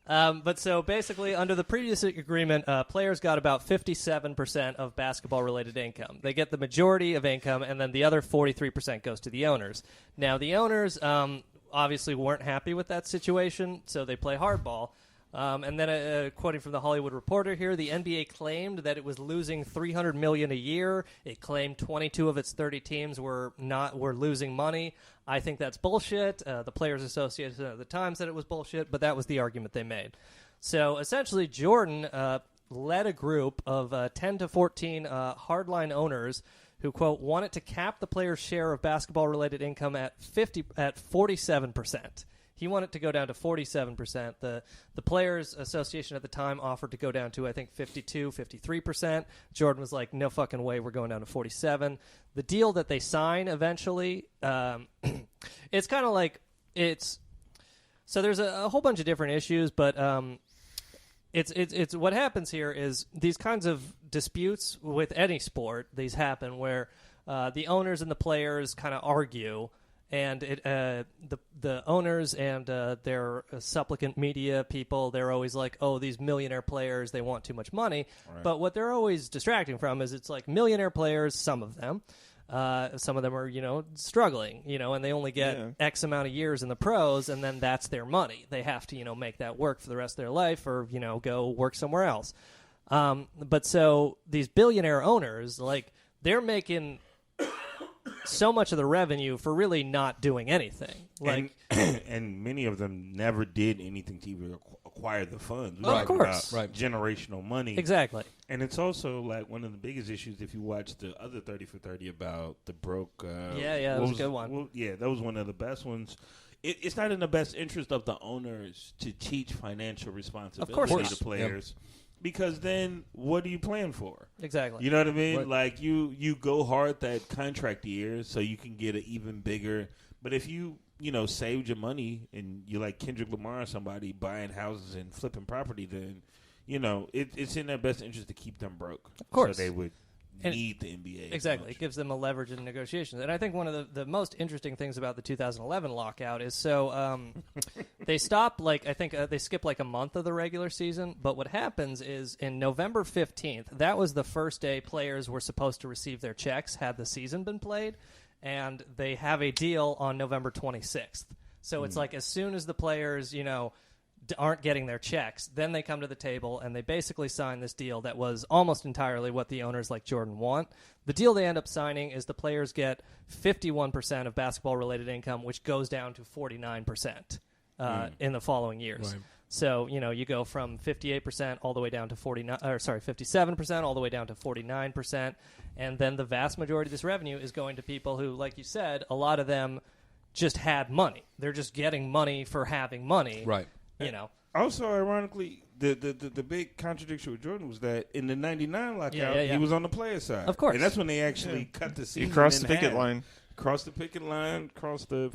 But so basically, under the previous agreement, players got about 57% of basketball-related income. They get the majority of income, and then the other 43% goes to the owners. Now, the owners obviously weren't happy with that situation, so they play hardball. And then, quoting from the Hollywood Reporter here, the NBA claimed that it was losing $300 million a year. It claimed 22 of its 30 teams were losing money. I think that's bullshit. The Players Association at the time said it was bullshit, but that was the argument they made. So essentially, Jordan led a group of 10 to 14 hardline owners who, quote, wanted to cap the players' share of basketball-related income at 47%. He wanted to go down to 47%. The Players Association at the time offered to go down to, I think, 52, 53%. Jordan was like, no fucking way, we're going down to 47. The deal that they sign eventually, it's kind of like so there's a whole bunch of different issues, but it's what happens here is these kinds of disputes with any sport, these happen where the owners and the players kind of argue. And the owners and their supplicant media people, they're always like, oh, these millionaire players, they want too much money. Right. But what they're always distracting from is it's like millionaire players, some of them are, struggling, and they only get X amount of years in the pros, and then that's their money. They have to, make that work for the rest of their life or, go work somewhere else. But so these billionaire owners, like, they're making so much of the revenue for really not doing anything. Like, and many of them never did anything to even acquire the funds. Of course. About generational money. Exactly. And it's also like one of the biggest issues if you watch the other 30 for 30 about the broke. That was a good one. Well, yeah, that was one of the best ones. It's not in the best interest of the owners to teach financial responsibility to players. Yep. Because then, what are you playing for? Exactly. You know what I mean? Right. Like, you go hard that contract year so you can get an even bigger. But if you, saved your money and you're like Kendrick Lamar or somebody buying houses and flipping property, then, it's in their best interest to keep them broke. Of course. So they would need the NBA. Exactly. It gives them a leverage in negotiations. And I think one of the most interesting things about the 2011 lockout is they stop, they skip a month of the regular season. But what happens is in November 15th, that was the first day players were supposed to receive their checks had the season been played. And they have a deal on November 26th. So it's like as soon as the players, aren't getting their checks, then they come to the table and they basically sign this deal that was almost entirely what the owners like Jordan want. The deal they end up signing is the players get 51% of basketball-related income, which goes down to 49% in the following years. Right. So, you go from 58% all the way down to 57% all the way down to 49%, and then the vast majority of this revenue is going to people who, like you said, a lot of them just had money. They're just getting money for having money. Right. Also, ironically, the big contradiction with Jordan was that in the 99 lockout, he was on the player side. Of course. And that's when they actually cut the season. He crossed the picket line. Crossed the picket line, crossed a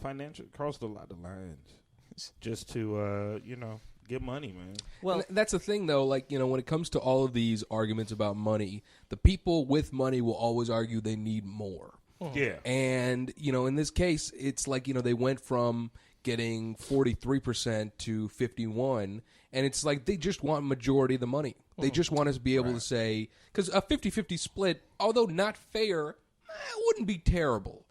lot of lines just to, get money, man. Well, and that's the thing, though. Like, when it comes to all of these arguments about money, the people with money will always argue they need more. Yeah. And, in this case, it's like, they went from getting 43% to 51%, and it's like they just want majority of the money. They just want us to be able to say, because a 50-50 split, although not fair, wouldn't be terrible.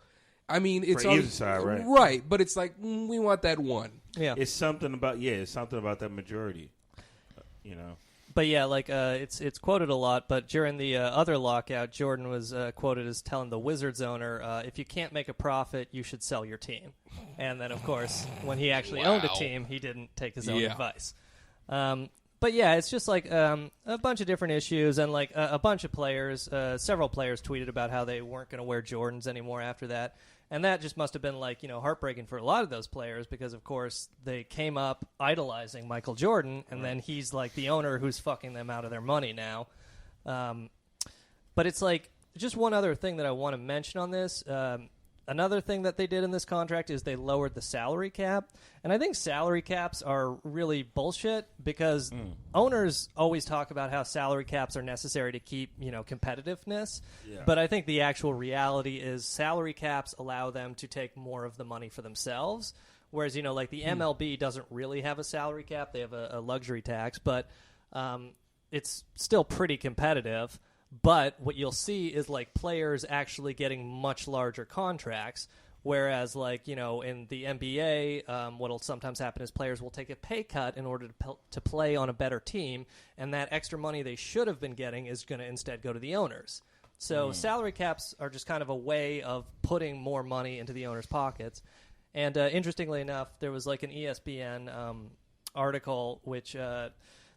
I mean, it's for either side, right? Right, but it's like we want that one. Yeah, it's something about that majority. But yeah, it's quoted a lot. But during the other lockout, Jordan was quoted as telling the Wizards owner, "If you can't make a profit, you should sell your team." And then, of course, when he actually owned a team, he didn't take his own advice. But yeah, it's just like a bunch of different issues, and like a bunch of players, several players tweeted about how they weren't going to wear Jordans anymore after that. And that just must have been like, heartbreaking for a lot of those players because, of course, they came up idolizing Michael Jordan, and then he's like the owner who's fucking them out of their money now. But it's like just one other thing that I want to mention on this. Another thing that they did in this contract is they lowered the salary cap. And I think salary caps are really bullshit because owners always talk about how salary caps are necessary to keep, competitiveness. Yeah. But I think the actual reality is salary caps allow them to take more of the money for themselves. Whereas, like the MLB doesn't really have a salary cap. They have a luxury tax, but it's still pretty competitive. But what you'll see is like players actually getting much larger contracts, whereas like, in the NBA, what'll sometimes happen is players will take a pay cut in order to play on a better team, and that extra money they should have been getting is going to instead go to the owners. So salary caps are just kind of a way of putting more money into the owners' pockets. And interestingly enough, there was like an ESPN article which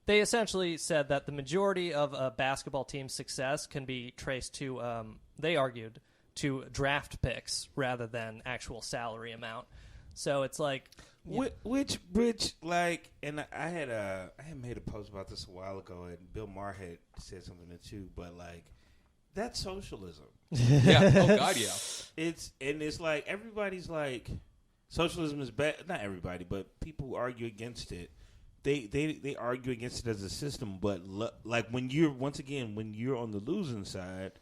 they essentially said that the majority of a basketball team's success can be traced to, they argued, to draft picks rather than actual salary amount. So it's like... Which like, and I had made a post about this a while ago, and Bill Maher had said something too, but like, that's socialism. Yeah, oh God, yeah. It's like, everybody's like, socialism is bad. Not everybody, but people who argue against it. They argue against it as a system, but like when you're on the losing side,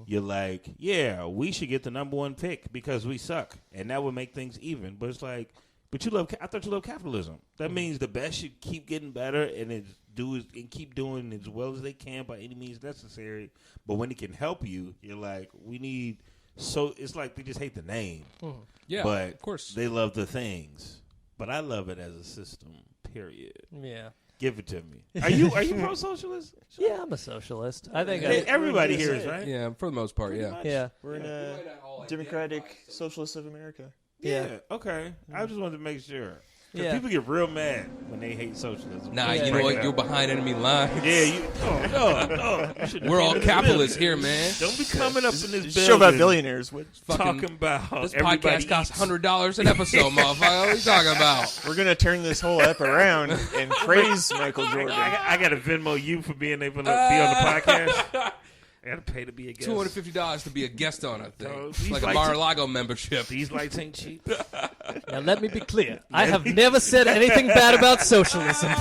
you're like, yeah, we should get the number one pick because we suck, and that would make things even. But it's like, I thought you loved capitalism. That means the best should keep getting better and keep doing as well as they can by any means necessary. But when it can help you, you're like, we need. So it's like they just hate the name, yeah, but of course they love the things. But I love it as a system. Period. Yeah. Give it to me. Are you pro-socialist? Yeah, I'm a socialist. I think everybody here is, right? Yeah, for the most part, yeah. Yeah. We're in a Democratic Socialist of America. Yeah. Okay. I just wanted to make sure. Because people get real mad when they hate socialism. Nah, you know what? You're behind enemy lines. Yeah, no. We're all capitalists here, man. Don't be coming up in this show about billionaires. What talking about? This podcast costs $100 an episode, motherfucker. What are you talking about? We're gonna turn this whole app around and praise Michael Jordan. I got to Venmo you for being able to be on the podcast. I got to pay to be a guest. $250 to be a guest on it thing. It's like a Mar-a-Lago membership. These lights ain't cheap. Now let me be clear. I have never said anything bad about socialism.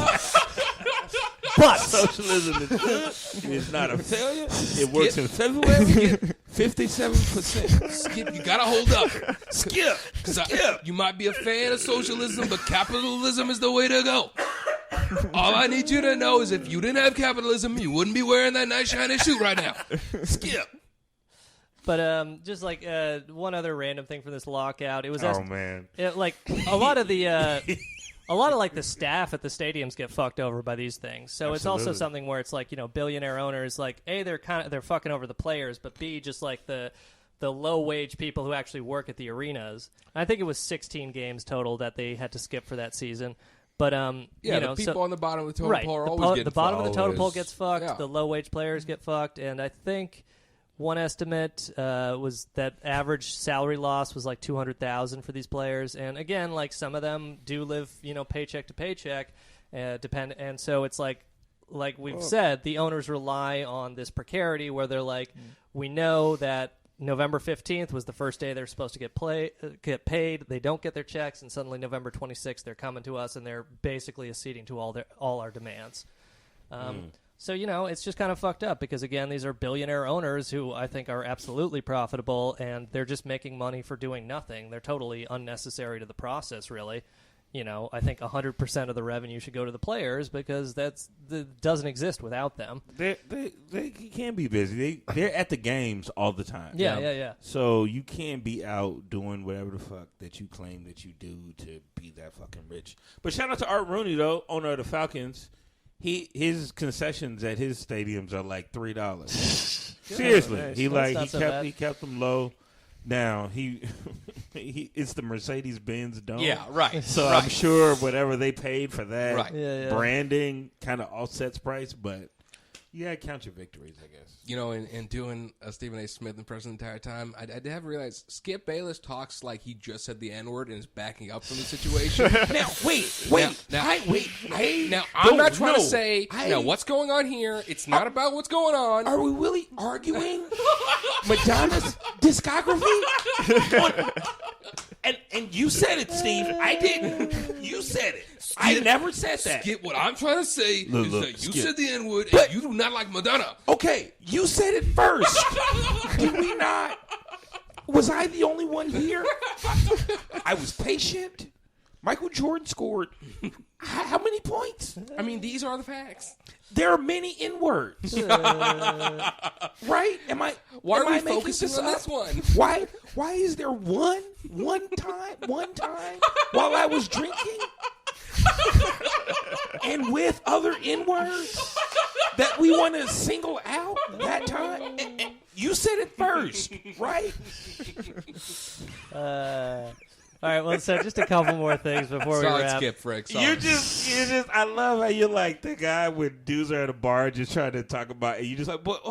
But socialism is good. It's not a failure. It works in February. 57%. Skip, you gotta hold up. Skip. You might be a fan of socialism, but capitalism is the way to go. All I need you to know is if you didn't have capitalism, you wouldn't be wearing that nice shiny shoe right now. Skip. But just like one other random thing for this lockout, it was man, like a lot of like the staff at the stadiums get fucked over by these things. So It's also something where it's like, billionaire owners, like A, they're fucking over the players, but B, just like the low wage people who actually work at the arenas. I think it was 16 games total that they had to skip for that season. But the people on the bottom of the totem pole are always getting fucked. The bottom of the totem pole gets fucked. Yeah. The low wage players get fucked, and I think one estimate was that average salary loss was like $200,000 for these players. And again, like some of them do live, paycheck to paycheck, and so it's like we've said, the owners rely on this precarity where they're like, we know that November 15th was the first day they're supposed to get paid. They don't get their checks, and suddenly November 26th they're coming to us, and they're basically acceding to all our demands. So, it's just kind of fucked up because, again, these are billionaire owners who I think are absolutely profitable, and they're just making money for doing nothing. They're totally unnecessary to the process, really. I think 100% of the revenue should go to the players because that doesn't exist without them. They can be busy. They're at the games all the time. Yeah. So you can't be out doing whatever the fuck that you claim that you do to be that fucking rich. But shout out to Art Rooney, though, owner of the Falcons. His concessions at his stadiums are like $3. Seriously, nice. He kept them low. Now it's the Mercedes-Benz dome. Yeah, right. So right. I'm sure whatever they paid for that right. branding kind of offsets price, but Yeah, count your victories, I guess. You know, in doing a Stephen A. Smith impression the entire time, I have realized Skip Bayless talks like he just said the N-word and is backing up from the situation. Now, Now, I'm not trying to say, what's going on here? It's not about what's going on. Are we really arguing Madonna's discography? And you said it, Steve. I didn't. You said it. I never said that. Skip, what I'm trying to say is that you Skip. said the N-word and you do not like Madonna. Okay, you said it first. Did we not? Was I the only one here? I was patient. Michael Jordan scored how many points? I mean, these are the facts. There are many N-words. Right? Why are we making focusing on this one? Why is there one time while I was drinking and with other N-words that we want to single out that time? You said it first, right? All right, well, so just a couple more things before we wrap. Skip, Frick. You just, I love how you're like the guy when dudes are at a bar just trying to talk about it. You just like, but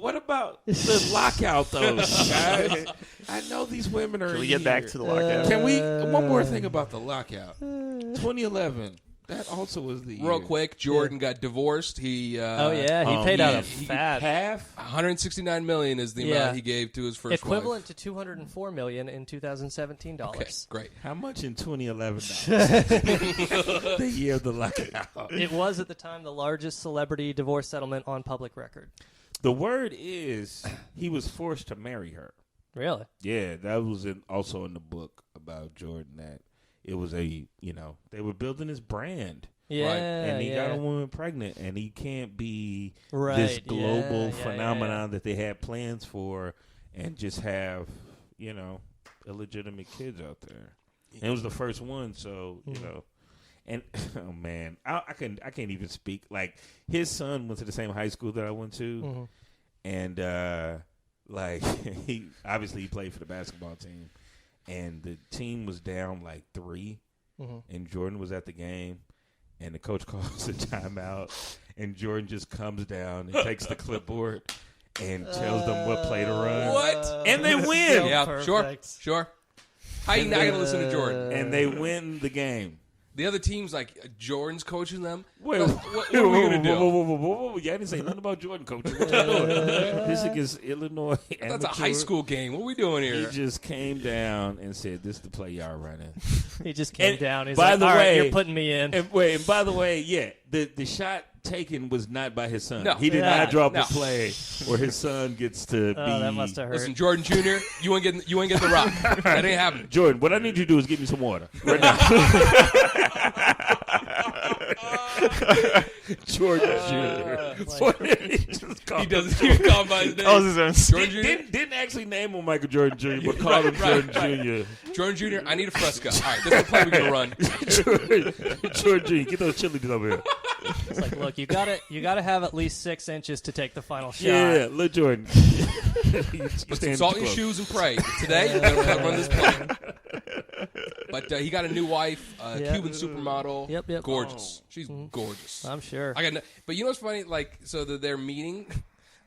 what about the lockout though, guys? I know these women are. Can we get back to the lockout? Can we? One more thing about the lockout. 2011. That also was the year. Real quick, Jordan got divorced. He he paid out a fat half. $169 million is the amount he gave to his first equivalent wife. to $204 million in 2017 dollars. Okay, great. How much in 2011? The year of the lockout. It was at the time the largest celebrity divorce settlement on public record. The word is he was forced to marry her. Really? Yeah, that was also in the book about Jordan that. It was they were building his brand. Yeah. Right? And he got a woman pregnant, and he can't be this Right, global phenomenon that they had plans for and just have, illegitimate kids out there. And it was the first one, so, and oh man, I can't even speak. Like his son went to the same high school that I went to, and he obviously played for the basketball team. And the team was down like 3, and Jordan was at the game, and the coach calls a timeout, and Jordan just comes down and takes the clipboard and tells them what play to run. What? And they win. Yeah, perfect. sure. How you not going to listen to Jordan? And they win the game. The other team's like, Jordan's coaching them? Wait, what are we going to do? Whoa. Yeah, I didn't say nothing about Jordan coaching. What you doing? This against Illinois. That's a high school game. What are we doing here? He just came down and said, this is the play y'all running. He just came down. He's by like, the all way, right, you're putting me in. And by the way, the shot taken was not by his son. No. He did not drop a play where his son gets to be. That must have hurt. Listen, Jordan Jr., you ain't getting the rock. That ain't happening. Jordan, what I need you to do is give me some water right now. Jordan Jr. He doesn't even call him by his name. That was his own. Jordan Jr. Didn't actually name him Michael Jordan Jr., but called him Jordan Jr. Jordan Jr., I need a Fresca. All right, this is the play we're going to run. Jordan Jr., get those chili over here. It's like, look, you gotta have at least 6 inches to take the final shot. Yeah, look, Jordan. Put salt in your shoes and pray. Today, you're going to run this play. But he got a new wife, Cuban supermodel. Yep. Gorgeous. She's gorgeous. I'm sure. But you know what's funny? Like, so they're meeting.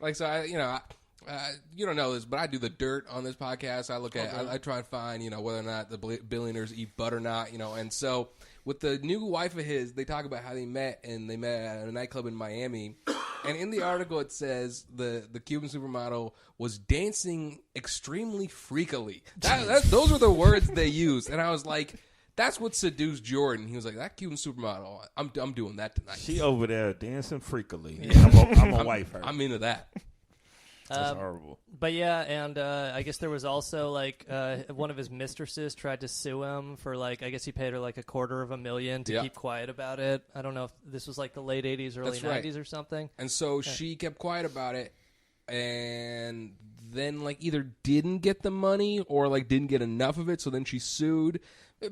Like, so you don't know this, but I do the dirt on this podcast. I look at, I try and find, whether or not the billionaires eat butt or not, and so with the new wife of his, they talk about how they met at a nightclub in Miami. And in the article, it says the Cuban supermodel was dancing extremely freakily. Those were the words they used. And I was like, that's what seduced Jordan. He was like, that Cuban supermodel, I'm doing that tonight. She over there dancing freakily. Yeah. I'm a wife her. I'm into that. That's horrible. But yeah, and I guess there was also like one of his mistresses tried to sue him for I guess he paid her like $250,000 to keep quiet about it. I don't know if this was like the late 80s, early 90s or something. And so she kept quiet about it, and then either didn't get the money or didn't get enough of it. So then she sued.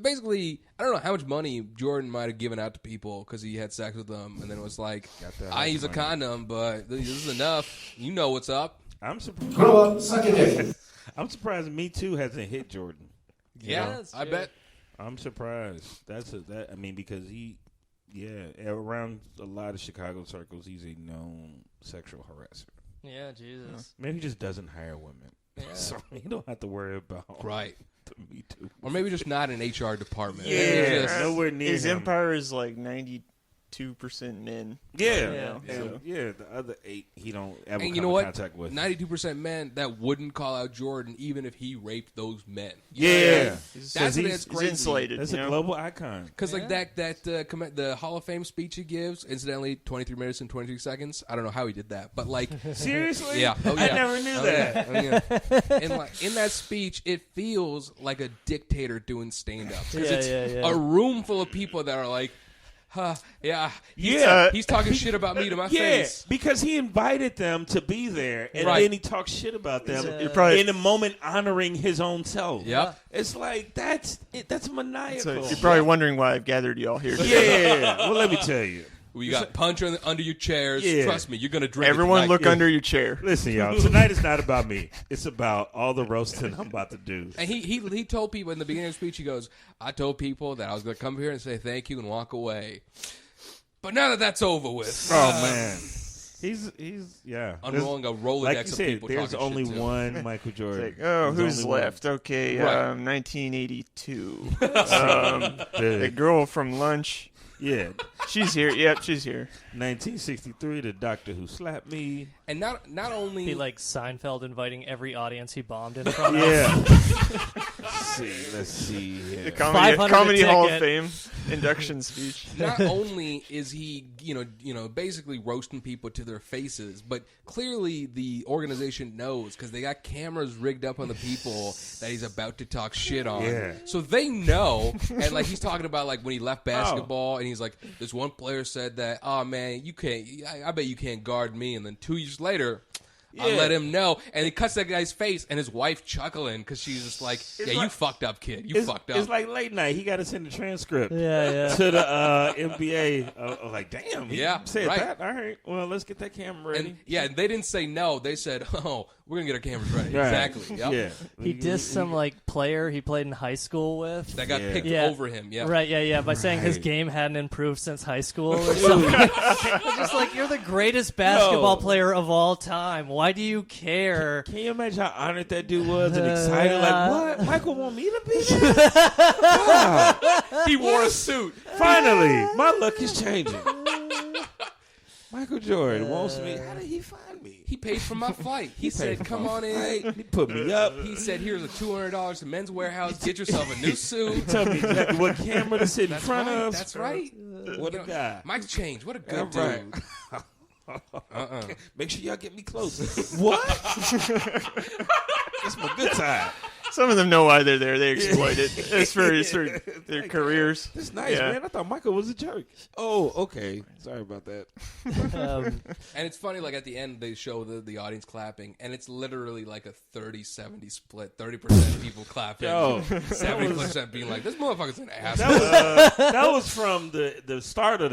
Basically, I don't know how much money Jordan might have given out to people because he had sex with them, and then it was like, I use a condom, but this is enough. You know what's up. I'm surprised. Grow up, suck it in. I'm surprised Me Too hasn't hit Jordan. Yeah, I bet. I'm surprised. Because Yeah, around a lot of Chicago circles, he's a known sexual harasser. Yeah, Jesus. Maybe he just doesn't hire women. Yeah. So you don't have to worry about the Me Too. Or maybe just not an HR department. Yeah, nowhere near his him. empire is like 92% men. Yeah, So. the other 8 he don't ever And come you know in what? contact with. 92% men that wouldn't call out Jordan even if he raped those men. Yeah, That's he's crazy. insulated. That's you a know? global icon. Because like the Hall of Fame speech he gives, incidentally, 23 minutes and 23 seconds. I don't know how he did that, but like Seriously? yeah. Oh, yeah. I never knew that. Yeah. And like in that speech, it feels like a dictator doing stand-up. Because it's a room full of people that are like, he's talking shit about me to my face. Because he invited them to be there, and Right. then he talks shit about them probably- in a moment honoring his own self. Yep. It's like, that's maniacal. So you're probably wondering why I've gathered you all here today. Yeah. Well, let me tell you. We got punch under your chairs. Yeah. Trust me, you're going to drink Everyone it. look under your chair. Listen, y'all, tonight is not about me. It's about all the roasting I'm about to do. And he told people in the beginning of the speech, he goes, I told people that I was going to come here and say thank you and walk away. But now that that's over with. Oh, man. He's Unrolling a Rolodex like you of said, people there's talking only shit, too. one Michael Jordan. It's like, There's who's only left? Okay, Right. 1982. The- The girl from Lunch. Yeah. She's here. Yep, she's here. 1963, the doctor who slapped me. And not only... Be like Seinfeld inviting every audience he bombed in front of. Yeah. Let's see. The Yeah. Comedy Hall of ticket. Fame induction speech. Not only is he, basically roasting people to their faces, but clearly the organization knows because they got cameras rigged up on the people that he's about to talk shit on. Yeah. So they know, and like he's talking about like when he left basketball, and he's like, this one player said that, oh man, you can't, I bet you can't guard me, and then 2 years later. I let him know, and he cuts that guy's face, and his wife chuckling because she's just like, you fucked up, kid. You fucked up. It's like late night. He got to send the transcript to the NBA. Like, damn. He said right. that. All right. Well, let's get that camera ready. And they didn't say no. They said, oh, we're going to get our cameras ready. Right. Exactly. Yep. Yeah. He dissed some player he played in high school with. That got picked over him. Yeah. Right, by saying his game hadn't improved since high school or something. Just like, you're the greatest basketball player of all time. Why do you care? Can you imagine how honored that dude was and excited? Like, what? Michael want me to be there? Wow. He wore a suit. Finally, my luck is changing. Michael Jordan wants me. How did he find me? He paid for my flight. He said, come on in. Right. He put me up. He said, here's a $200 to Men's Warehouse. Get yourself a new suit. Tell me exactly what camera to sit in front of. That's right. What a guy. Mike's changed. What a good Right. dude. Make sure y'all get me close. What? That's my good time. Some of them know why they're there. They exploit it. It's for their careers. That's nice, man. I thought Michael was a jerk. Oh, okay. Sorry about that. And it's funny, like at the end, they show the audience clapping, and it's literally like a 30-70 split. 30% people clapping, 70% being like, this motherfucker's an asshole. That was from the start of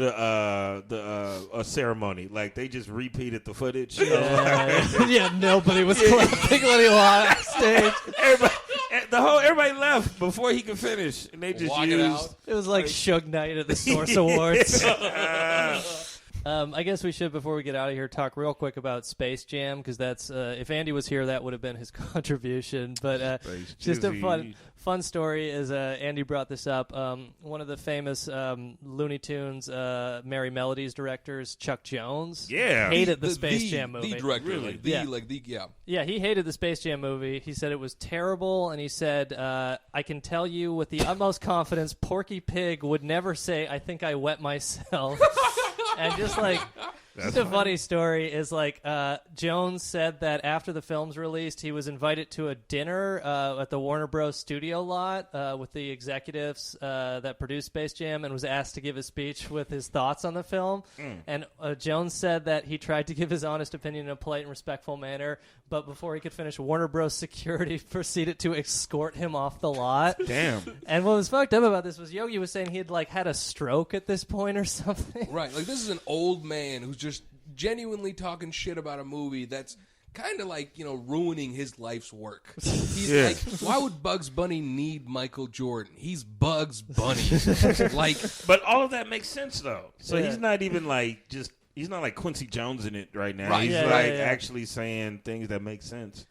the ceremony. Like, they just repeated the footage. Nobody was clapping when he walked on stage. Everybody left before he could finish, and they just Walking used. out. It was like Suge Knight at the Source Awards. I guess we should, before we get out of here, talk real quick about Space Jam, because that's if Andy was here, that would have been his contribution. But just a fun story is Andy brought this up. One of the famous Looney Tunes Merry Melodies directors, Chuck Jones, hated the Space Jam movie. The director, Really? Yeah, he hated the Space Jam movie. He said it was terrible, and he said, I can tell you with the utmost confidence, Porky Pig would never say, I think I wet myself. And just like, just a funny story is like, Jones said that after the film's released, he was invited to a dinner at the Warner Bros. Studio lot with the executives that produced Space Jam, and was asked to give a speech with his thoughts on the film. And Jones said that he tried to give his honest opinion in a polite and respectful manner, but before he could finish, Warner Bros. Security proceeded to escort him off the lot. Damn. And what was fucked up about this was Yogi was saying he had had a stroke at this point or something. Right. Like, this is an old man who's just genuinely talking shit about a movie that's kind of like, ruining his life's work. He's like, why would Bugs Bunny need Michael Jordan? He's Bugs Bunny. But all of that makes sense though. So he's not even like he's not like Quincy Jones in it right now. Right. He's actually saying things that make sense.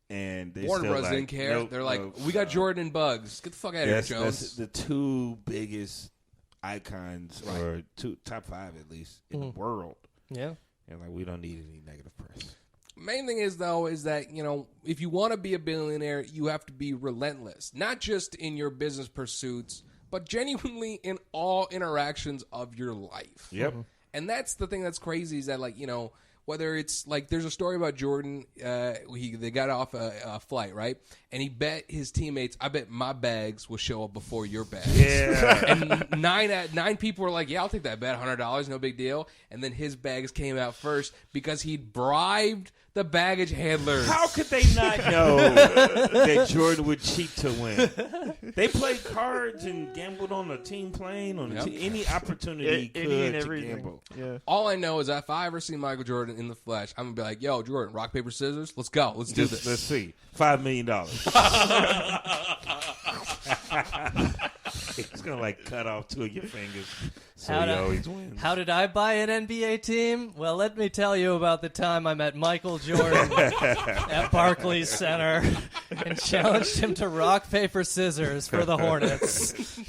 And they Warner still Bros. Didn't care. Nope, they're like, we got Jordan and Bugs. Get the fuck out of here, Jones. That's the two biggest icons, or top 5 at least, in the world. Yeah. And like, we don't need any negative press. Main thing is, though, is that, if you want to be a billionaire, you have to be relentless. Not just in your business pursuits, but genuinely in all interactions of your life. Yep. And that's the thing that's crazy is that, like, whether it's like there's a story about Jordan, they got off a flight, right? And he bet his teammates, I bet my bags will show up before your bags. Yeah. And nine people were like, yeah, I'll take that bet, $100, no big deal. And then his bags came out first because he'd bribed the baggage handlers. How could they not know that Jordan would cheat to win? They played cards and gambled on a team plane, on any opportunity to gamble. Yeah. All I know is that if I ever see Michael Jordan in the flesh, I'm going to be like, yo, Jordan, rock, paper, scissors, let's go. Let's do this. Let's see. $5 million. He's going to like cut off 2 of your fingers so he always wins. How did I buy an NBA team? Well, let me tell you about the time I met Michael Jordan at Barclays Center and challenged him to rock, paper, scissors for the Hornets.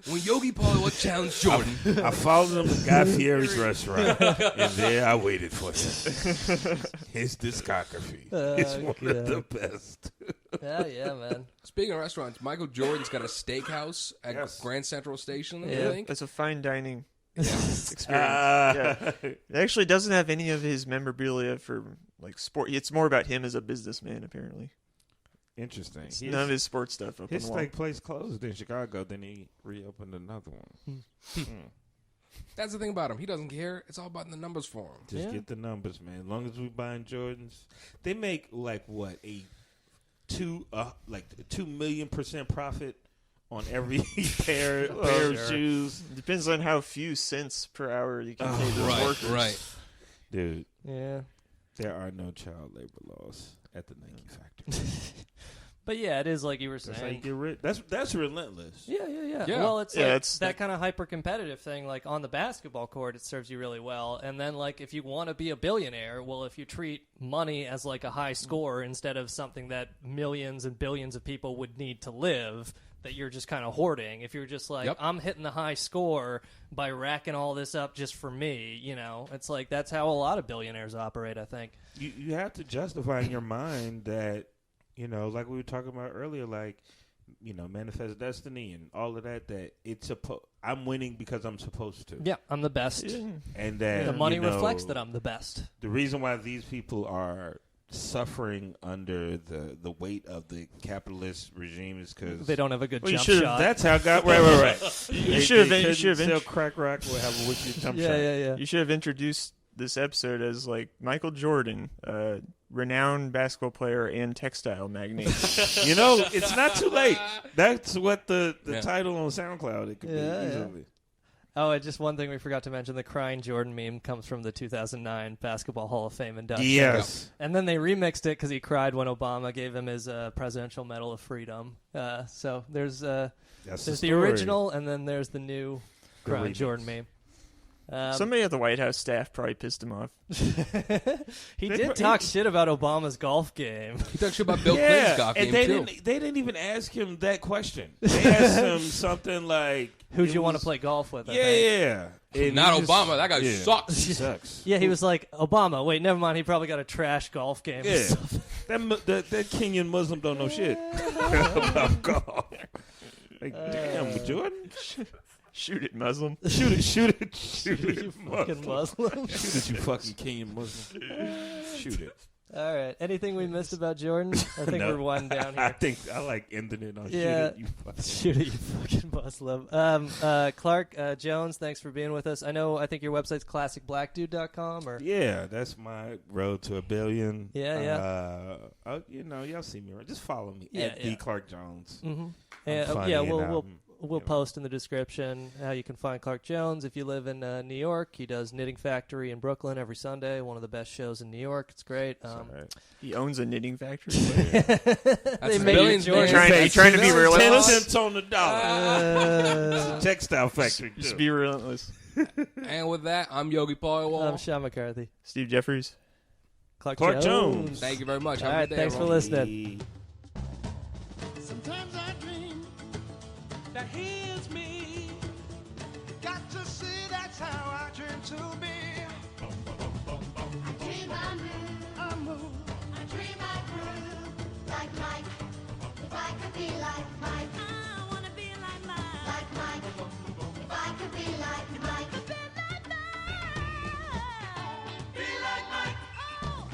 When Yogi Paul challenged Jordan, I followed him to Guy Fieri's restaurant, and there I waited for him. His discography is one of the best. Yeah, man. Speaking of restaurants, Michael Jordan's got a steakhouse at Grand Central Station, I think. That's a fine dining experience. It actually doesn't have any of his memorabilia for like sport. It's more about him as a businessman, apparently. Interesting. None of his sports stuff up His on the wall. steak place closed in Chicago, then he reopened another one. That's the thing about him. He doesn't care. It's all about the numbers for him. Just get the numbers, man. As long as we buying Jordans, they make like what, a 2 million% profit on every pair of shoes. Depends on how few cents per hour you can pay those workers. Right. Dude. Yeah. There are no child labor laws at the Nike factory. But yeah, it is like you were saying. That's how you get rich. That's relentless. Yeah. Yeah. Well, it's it's that kind of hyper-competitive thing. Like on the basketball court, it serves you really well. And then, like, if you want to be a billionaire, well, if you treat money as like a high score instead of something that millions and billions of people would need to live, that you're just kind of hoarding. If you're just like, I'm hitting the high score by racking all this up just for me, it's like that's how a lot of billionaires operate, I think. You have to justify in your mind that, like we were talking about earlier, like, manifest destiny and all of that, that I'm winning because I'm supposed to. Yeah, I'm the best. Yeah. And that the money reflects that I'm the best. The reason why these people are suffering under the weight of the capitalist regime is because they don't have a good jump shot. That's how God. Right. You should have sell crack rock will have a wicked jump shot. Yeah. You should have introduced this episode as like Michael Jordan, renowned basketball player and textile magnate. It's not too late. That's what the title on SoundCloud. It could be easily. Oh, and just one thing we forgot to mention, the crying Jordan meme comes from the 2009 Basketball Hall of Fame induction. Yes. And then they remixed it because he cried when Obama gave him his Presidential Medal of Freedom. So there's the original, and then there's the new crying Jordan meme. Somebody at the White House staff probably pissed him off. He did talk shit about Obama's golf game. He talked shit about Bill Clinton's golf game, too. They didn't even ask him that question. They asked him something like, who'd you want to play golf with? Yeah. Not Obama. That guy sucks. He sucks. Yeah, he was like, Obama. Wait, never mind. He probably got a trash golf game. Yeah. that Kenyan Muslim don't know shit about golf. Like, damn, Jordan. Shoot it, Muslim. Shoot it, you fucking Muslim. Shoot it, you fucking Kenyan Muslim. Shoot it. All right. Anything we missed about Jordan? I think we're winding down here. I think I like ending it on shoot it, you fucking Muslim. Clark Jones, thanks for being with us. I think your website's classicblackdude.com or yeah, that's my road to $1 billion. Yeah. Y'all see me around. Just follow me at the Clark Jones. Mm-hmm. We'll We'll post in the description how you can find Clark Jones. If you live in New York, he does Knitting Factory in Brooklyn every Sunday, one of the best shows in New York. It's great. He owns a knitting factory. They make Billions. You trying to be relentless? 10 cents on the dollar. It's a textile factory. Just be relentless. And with that, I'm Yogi Paulwall. I'm Sean McCarthy. Steve Jeffries. Clark Jones. Thank you very much. All right, thanks for listening. Sometimes I dream that he is me. Got to see that's how I dream to be. I dream I move. I dream I groove. Like Mike. If I could be like Mike. I wanna be like Mike. Like Mike. If I could be like Mike. Be like Mike. Oh.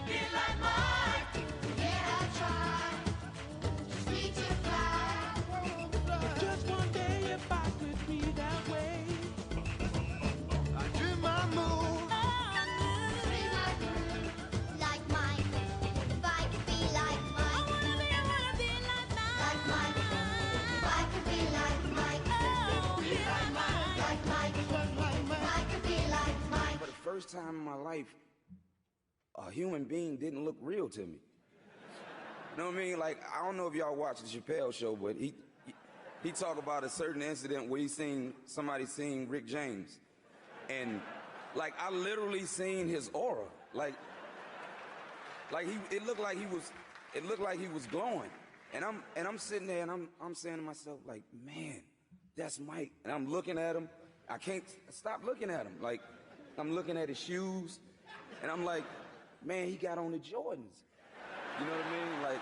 Be like Mike. Yeah, I try. Just need to fly. Just one day if I could be that way. I dream I move. Dream I groove. Like Mike. If I could be like Mike. I wanna be like Mike. Like Mike. If I could be like Mike. Be like Mike. Like Mike. If I could be like Mike. For the first time in my life, a human being didn't look real to me. You know what I mean? Like, I don't know if y'all watch the Chappelle show, but he talked about a certain incident where he seen somebody seen Rick James. And, like, I literally seen his aura. Like it looked like he was glowing. And I'm sitting there and I'm saying to myself, like, man, that's Mike. And I'm looking at him. I can't stop looking at him. Like, I'm looking at his shoes, and I'm like, man, he got on the Jordans. You know what I mean?